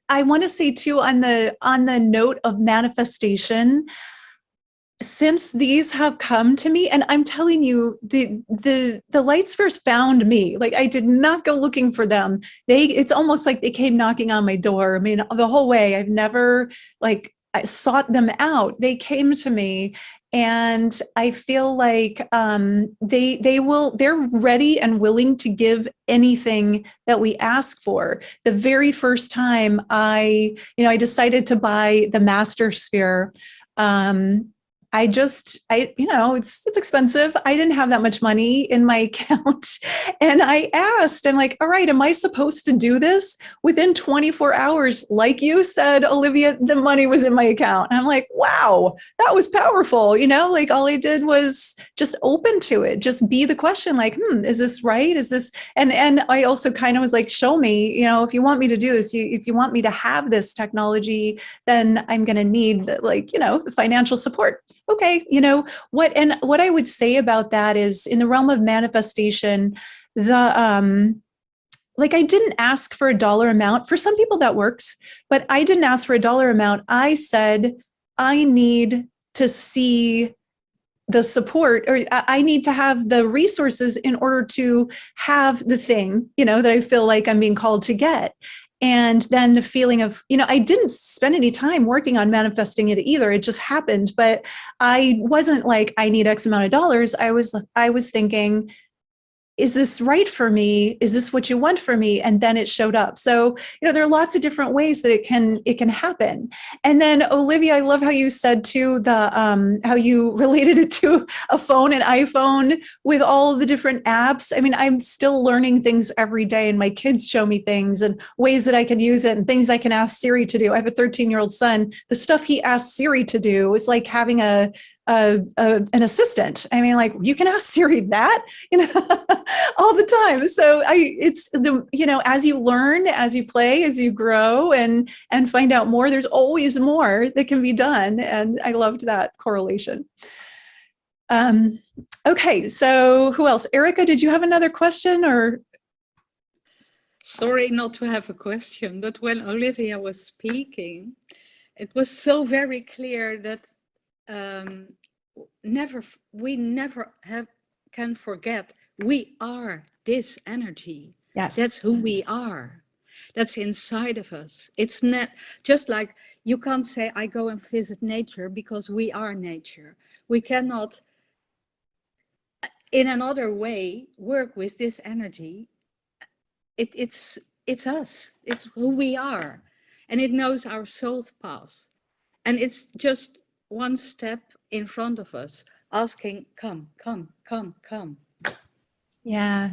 I want to say too, on the note of manifestation, since these have come to me, and I'm telling you, the lights first found me. Like, I did not go looking for them. It's almost like they came knocking on my door. I mean, the whole way, I've never I sought them out. They came to me, and I feel like they're ready and willing to give anything that we ask for. The very first time I decided to buy the Master Sphere, it's expensive. I didn't have that much money in my account. And I asked, I'm like, all right, am I supposed to do this? Within 24 hours, like you said, Olivia, the money was in my account. And I'm like, wow, that was powerful. Like all I did was just open to it, just be the question, like, is this right? Is this, and I also kind of was like, show me, if you want me to do this, if you want me to have this technology, then I'm going to need the financial support. Okay, what I would say about that is, in the realm of manifestation, I didn't ask for a dollar amount. For some people that works, but I didn't ask for a dollar amount. I said, I need to see the support, or I need to have the resources in order to have the thing, that I feel like I'm being called to get. And then the feeling of, I didn't spend any time working on manifesting it either. It just happened. But I wasn't like, I need X amount of dollars. I was thinking, is this right for me? Is this what you want for me? And then it showed up. So, there are lots of different ways that it can happen. And then, Olivia, I love how you said too, how you related it to a phone, an iPhone, with all of the different apps. I mean, I'm still learning things every day, and my kids show me things and ways that I can use it and things I can ask Siri to do. I have a 13-year-old son. The stuff he asks Siri to do is like having an assistant. I mean, like, you can ask Siri that, all the time. So as you learn, as you play, as you grow and find out more, there's always more that can be done. And I loved that correlation. Okay, so who else? Erica, did you have another question, or? Sorry not to have a question, but when Olivia was speaking, it was so very clear that we never can forget, we are this energy. Yes, that's who we are. That's inside of us. It's not just like, you can't say I go and visit nature, because we are nature. We cannot in another way work with this energy, it's us, it's who we are, and it knows our soul's path, and it's just one step in front of us asking, come, come, come, come. Yeah.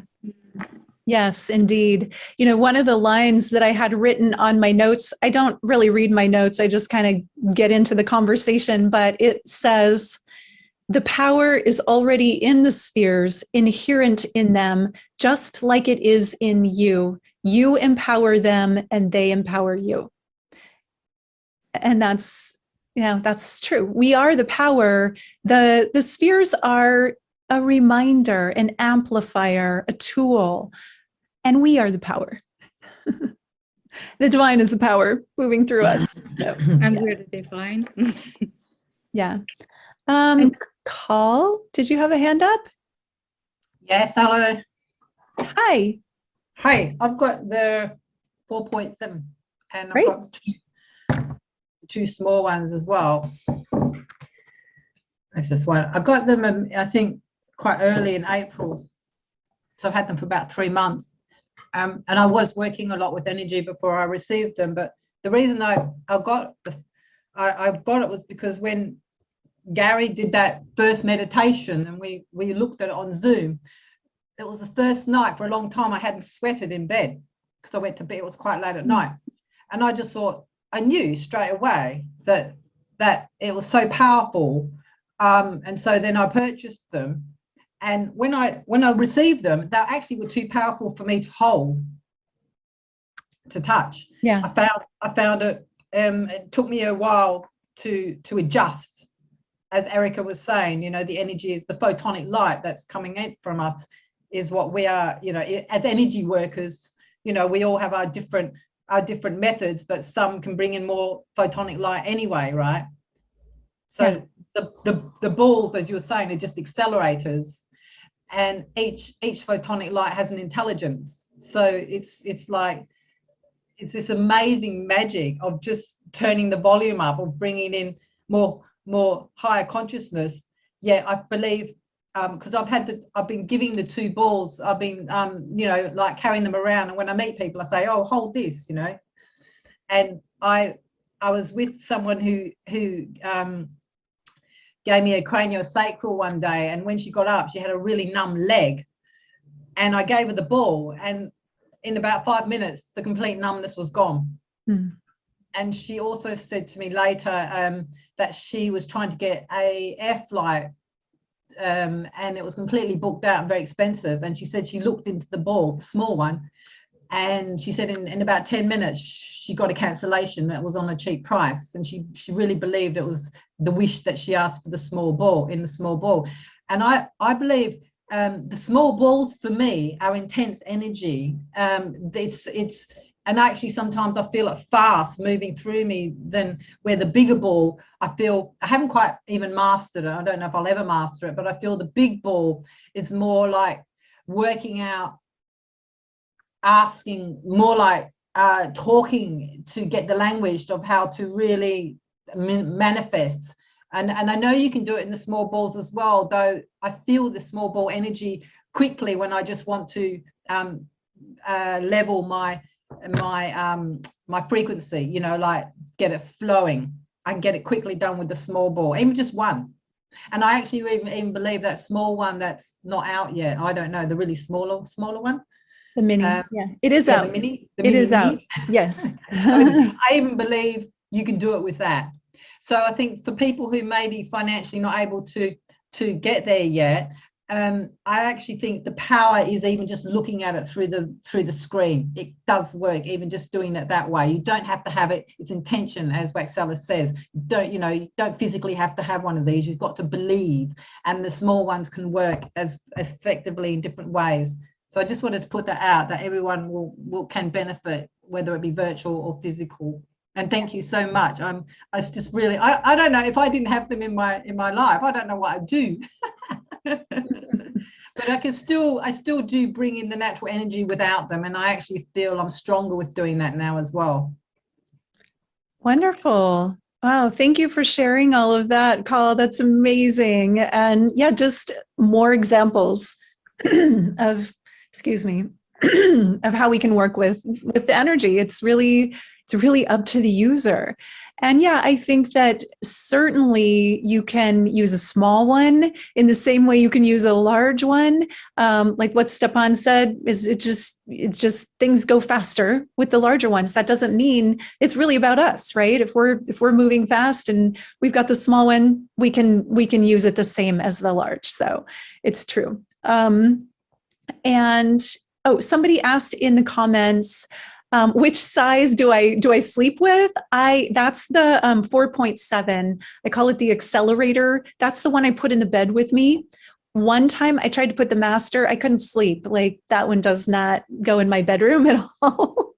Yes, indeed. You know, one of the lines that I had written on my notes, I don't really read my notes, I just kind of get into the conversation, but it says, the power is already in the spheres, inherent in them, just like it is in you. You empower them and they empower you. And that's, you know, that's true. We are the power. The spheres are a reminder, an amplifier, a tool, and we are the power. The divine is the power moving through us. So, And we're the divine. yeah. Carl, did you have a hand up? Yes, hello. Hi. Hi, I've got the 4.7 and Great. I've got two small ones as well. It's just one. I got them, I think, quite early in April. So I've had them for about 3 months. And I was working a lot with energy before I received them. But the reason I got it was because when Gary did that first meditation and we looked at it on Zoom, it was the first night for a long time I hadn't sweated in bed because I went to bed, it was quite late at night. And I just thought, I knew straight away that it was so powerful. And so then I purchased them. And when I received them, they actually were too powerful for me to hold, to touch. Yeah. I found it, it took me a while to adjust. As Erica was saying, you know, the energy is the photonic light that's coming in from us is what we are, you know, as energy workers, you know, we all have our different methods, but some can bring in more photonic light anyway, right? So yeah. the balls, as you were saying, are just accelerators, and each photonic light has an intelligence. So it's like, it's this amazing magic of just turning the volume up, of bringing in more higher consciousness. Yeah, I believe, because I've been giving the two balls, I've been you know, like carrying them around, and when I meet people I say, oh, hold this, you know. And I was with someone who gave me a craniosacral one day, and when she got up she had a really numb leg, and I gave her the ball, and in about 5 minutes the complete numbness was gone. And she also said to me later that she was trying to get a air flight, and it was completely booked out and very expensive. And she said she looked into the ball, the small one, and she said in about 10 minutes she got a cancellation that was on a cheap price. And she really believed it was the wish that she asked for the small ball, in the small ball. And I believe the small balls for me are intense energy. It's and actually sometimes I feel it fast moving through me, than where the bigger ball, I feel I haven't quite even mastered it. I don't know if I'll ever master it, but I feel the big ball is more like working out, asking, more like talking to get the language of how to really manifest. And I know you can do it in the small balls as well, though I feel the small ball energy quickly when I just want to level my frequency, you know, like get it flowing. I can get it quickly done with the small ball, even just one. And I actually even believe that small one that's not out yet, I don't know, the really smaller one, The mini, yeah, it is out. The mini, out. Yes. I even believe you can do it with that. So I think for people who may be financially not able to get there yet, I actually think the power is even just looking at it through the screen. It does work, even just doing it that way. You don't have to have it. It's intention, as WxS&x says. You don't physically have to have one of these. You've got to believe, and the small ones can work as effectively in different ways. So I just wanted to put that out, that everyone can benefit, whether it be virtual or physical. And thank you so much. I just really, I don't know, if I didn't have them in my life, I don't know what I'd do. But I still do bring in the natural energy without them, and I actually feel I'm stronger with doing that now as well. Wonderful. Wow, thank you for sharing all of that, Carl. That's amazing. And yeah, just more examples of, excuse me, of how we can work with the energy. It's really up to the user. And yeah, I think that certainly you can use a small one in the same way you can use a large one. Like what Stepan said, is it's just things go faster with the larger ones. That doesn't mean it's really about us, right? If we're moving fast and we've got the small one, we can use it the same as the large. So it's true. And somebody asked in the comments, which size do I sleep with? That's the 4.7. I call it the accelerator. That's the one I put in the bed with me. One time I tried to put the master, I couldn't sleep. Like that one does not go in my bedroom at all.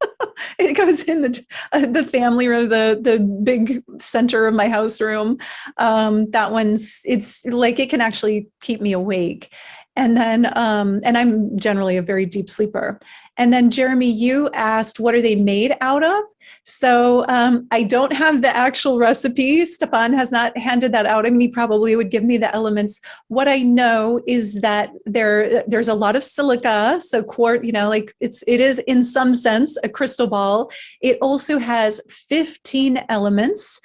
It goes in the family room, the big center of my house room. That one's, it's like it can actually keep me awake. And then, and I'm generally a very deep sleeper. And then Jeremy, you asked, what are they made out of? So I don't have the actual recipe. Stepan has not handed that out. I mean, he probably would give me the elements. What I know is that there's a lot of silica. So quartz, like it is in some sense a crystal ball. It also has 15 elements.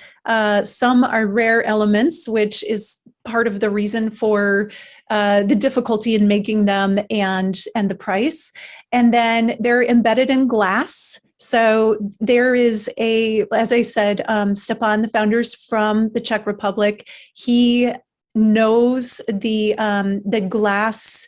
Some are rare elements, which is part of the reason for the difficulty in making them and the price. And then they're embedded in glass. So there is as I said, Stepan, the founder's from the Czech Republic. He knows the glass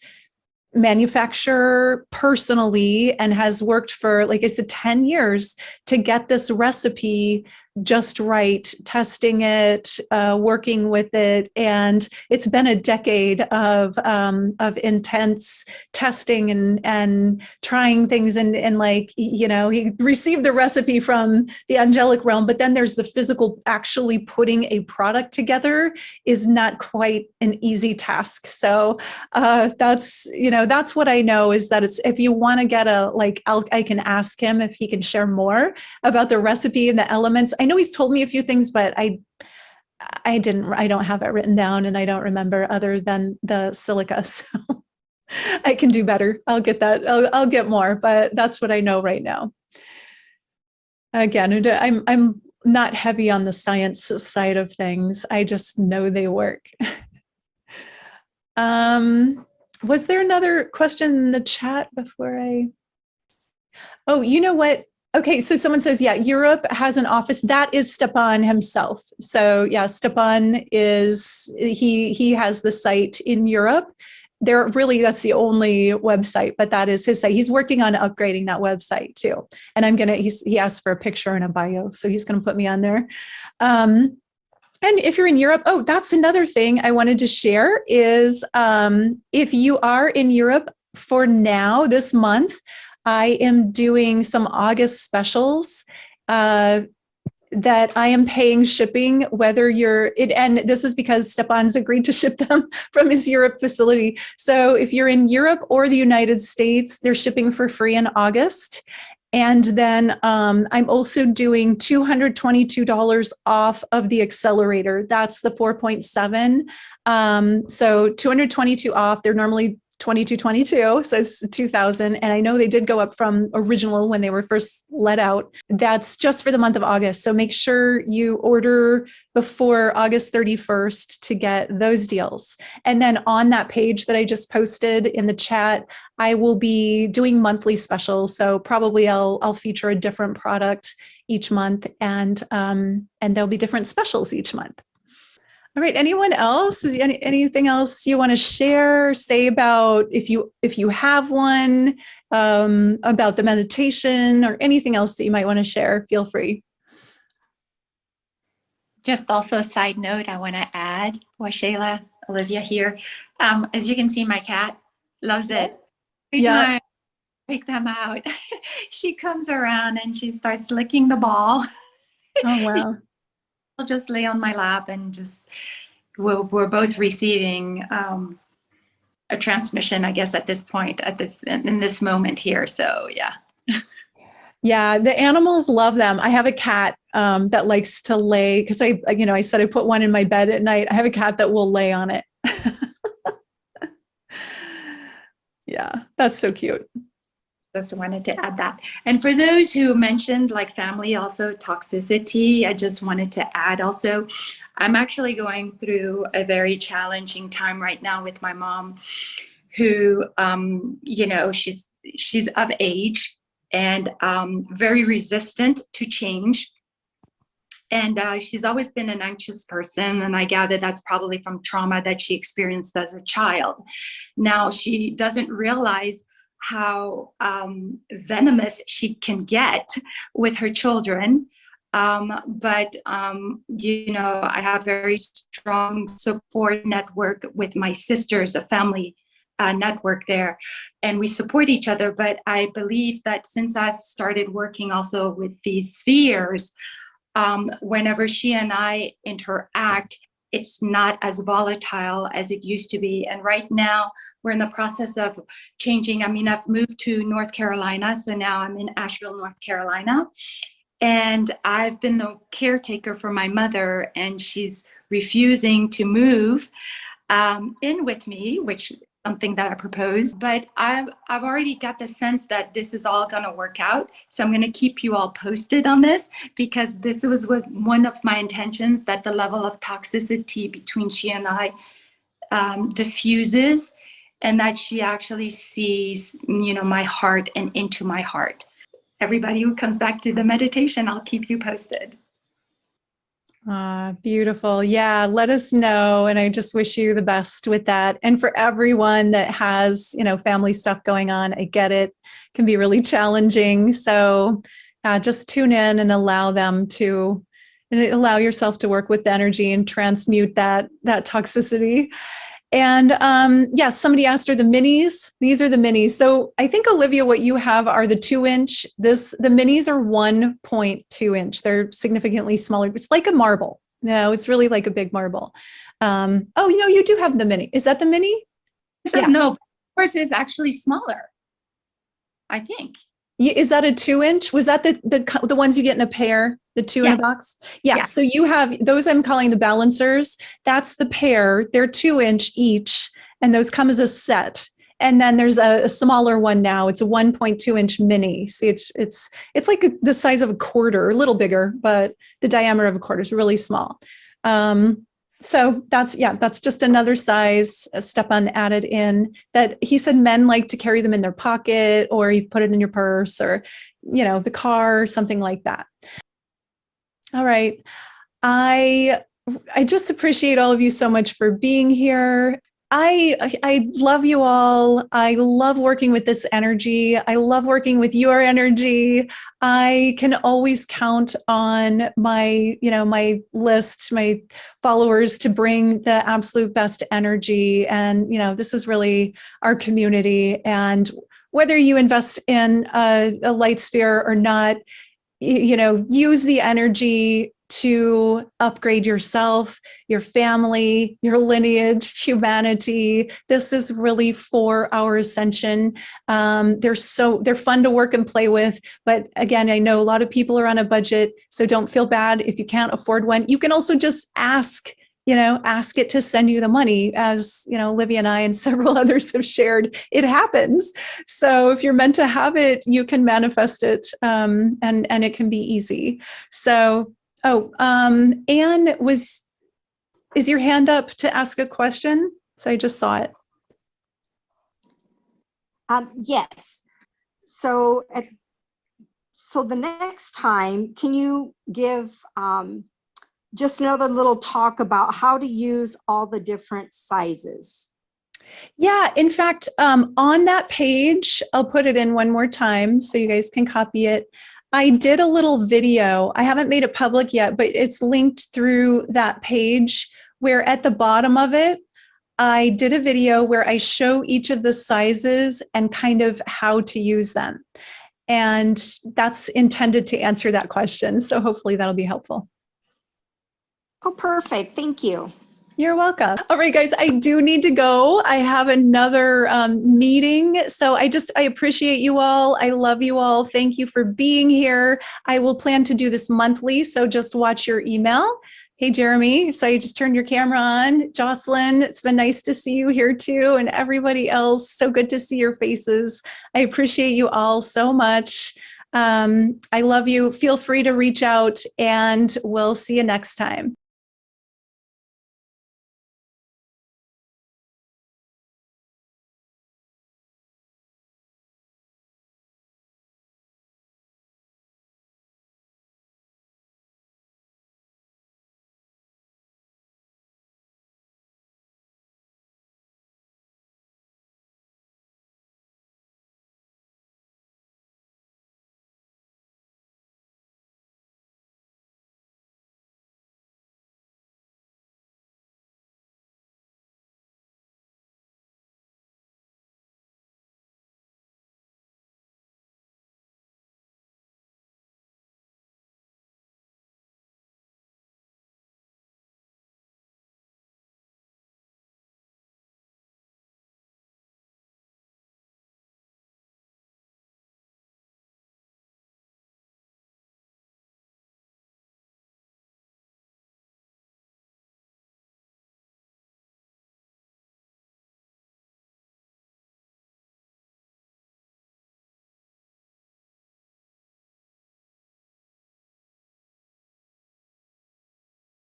manufacturer personally and has worked for, like I said, 10 years to get this recipe just right, testing it, working with it. And it's been a decade of intense testing and trying things and like, he received the recipe from the angelic realm, but then there's the physical, actually putting a product together is not quite an easy task. So that's what I know is that it's, if you want to get I can ask him if he can share more about the recipe and the elements. I know he's told me a few things, but I don't have it written down and I don't remember other than the silica. So I can do better. I'll get that. I'll get more, but that's what I know right now. Again, I'm not heavy on the science side of things. I just know they work. Was there another question in the chat before oh, you know what? Okay, so someone says, yeah, Europe has an office. That is Stepan himself. So yeah, Stepan he has the site in Europe. That's the only website, but that is his site. He's working on upgrading that website too. And he asked for a picture and a bio, so he's gonna put me on there. And if you're in Europe, that's another thing I wanted to share is if you are in Europe for now, this month, I am doing some August specials that I am paying shipping, whether and this is because Stepan's agreed to ship them from his Europe facility. So if you're in Europe or the United States, they're shipping for free in August. And then I'm also doing $222 off of the accelerator. That's the 4.7. So $222 off. They're normally $22.22, so it's $2,000. And I know they did go up from original when they were first let out. That's just for the month of August. So make sure you order before August 31st to get those deals. And then on that page that I just posted in the chat, I will be doing monthly specials. So probably I'll feature a different product each month, and there'll be different specials each month. All right. Anyone else? Anything else you want to share? Say about if you have one, about the meditation or anything else that you might want to share, feel free. Just also a side note I want to add, Shayla, Olivia here. As you can see, my cat loves it. Every time I pick them out, she comes around and she starts licking the ball. Oh, wow. I'll just lay on my lap and just, we're both receiving a transmission, I guess, at this point, in this moment here. So, yeah. Yeah, the animals love them. I have a cat that likes to lay, because I said I put one in my bed at night. I have a cat that will lay on it. Yeah, that's so cute. Just wanted to add that. And for those who mentioned like family, also toxicity, I just wanted to add also, I'm actually going through a very challenging time right now with my mom, who, she's of age and very resistant to change. And she's always been an anxious person. And I gather that's probably from trauma that she experienced as a child. Now, she doesn't realize how venomous she can get with her children. But I have very strong support network with my sisters, a family network there, and we support each other. But I believe that since I've started working also with these spheres, whenever she and I interact, it's not as volatile as it used to be. And right now, we're in the process of changing. I mean, I've moved to North Carolina, so now I'm in Asheville, North Carolina. And I've been the caretaker for my mother, and she's refusing to move in with me, which is something that I proposed. But I've already got the sense that this is all going to work out. So I'm going to keep you all posted on this, because this was one of my intentions, that the level of toxicity between she and I diffuses, and that she actually sees, my heart and into my heart. Everybody who comes back to the meditation, I'll keep you posted. Beautiful. Yeah, let us know. And I just wish you the best with that. And for everyone that has, family stuff going on, I get it. It can be really challenging. So just tune in and allow yourself to work with the energy and transmute that toxicity. And yes, somebody asked, are the minis? These are the minis. So I think, Olivia, what you have are the 2-inch. The minis are 1.2 inch. They're significantly smaller. It's like a marble. No, it's really like a big marble. You do have the mini. Is that the mini? Yeah. No, of course, it's actually smaller, I think. Is that a 2-inch? Was that the ones you get in a pair? The 2 in a box? Yeah. So you have those, I'm calling the balancers. That's the pair. They're 2-inch each, and those come as a set. And then there's a smaller one now. It's a 1.2 inch mini. See, it's like the size of a quarter, a little bigger, but the diameter of a quarter is really small. So that's just another size Stepan added in, that he said men like to carry them in their pocket, or you put it in your purse, or, the car, or something like that. All right. I just appreciate all of you so much for being here. I love you all. I love working with this energy. I love working with your energy. I can always count on my list, my followers, to bring the absolute best energy. And, this is really our community. And whether you invest in a light sphere or not, use the energy to upgrade yourself, your family, your lineage, humanity. This is really for our ascension. They're fun to work and play with. But again, I know a lot of people are on a budget, so don't feel bad if you can't afford one. You can also just ask it to send you the money, as, Olivia and I and several others have shared. It happens. So if you're meant to have it, you can manifest it, and it can be easy. So, Anne, is your hand up to ask a question? So I just saw it. Yes. So the next time, can you give just another little talk about how to use all the different sizes? Yeah, in fact, on that page, I'll put it in one more time so you guys can copy it. I did a little video. I haven't made it public yet, but it's linked through that page, where at the bottom of it, I did a video where I show each of the sizes and kind of how to use them. And that's intended to answer that question. So hopefully that'll be helpful. Oh, perfect. Thank you. You're welcome. All right, guys, I do need to go. I have another meeting. So I appreciate you all. I love you all. Thank you for being here. I will plan to do this monthly. So just watch your email. Hey, Jeremy. So you just turned your camera on. Jocelyn, it's been nice to see you here too. And everybody else, so good to see your faces. I appreciate you all so much. I love you. Feel free to reach out and we'll see you next time.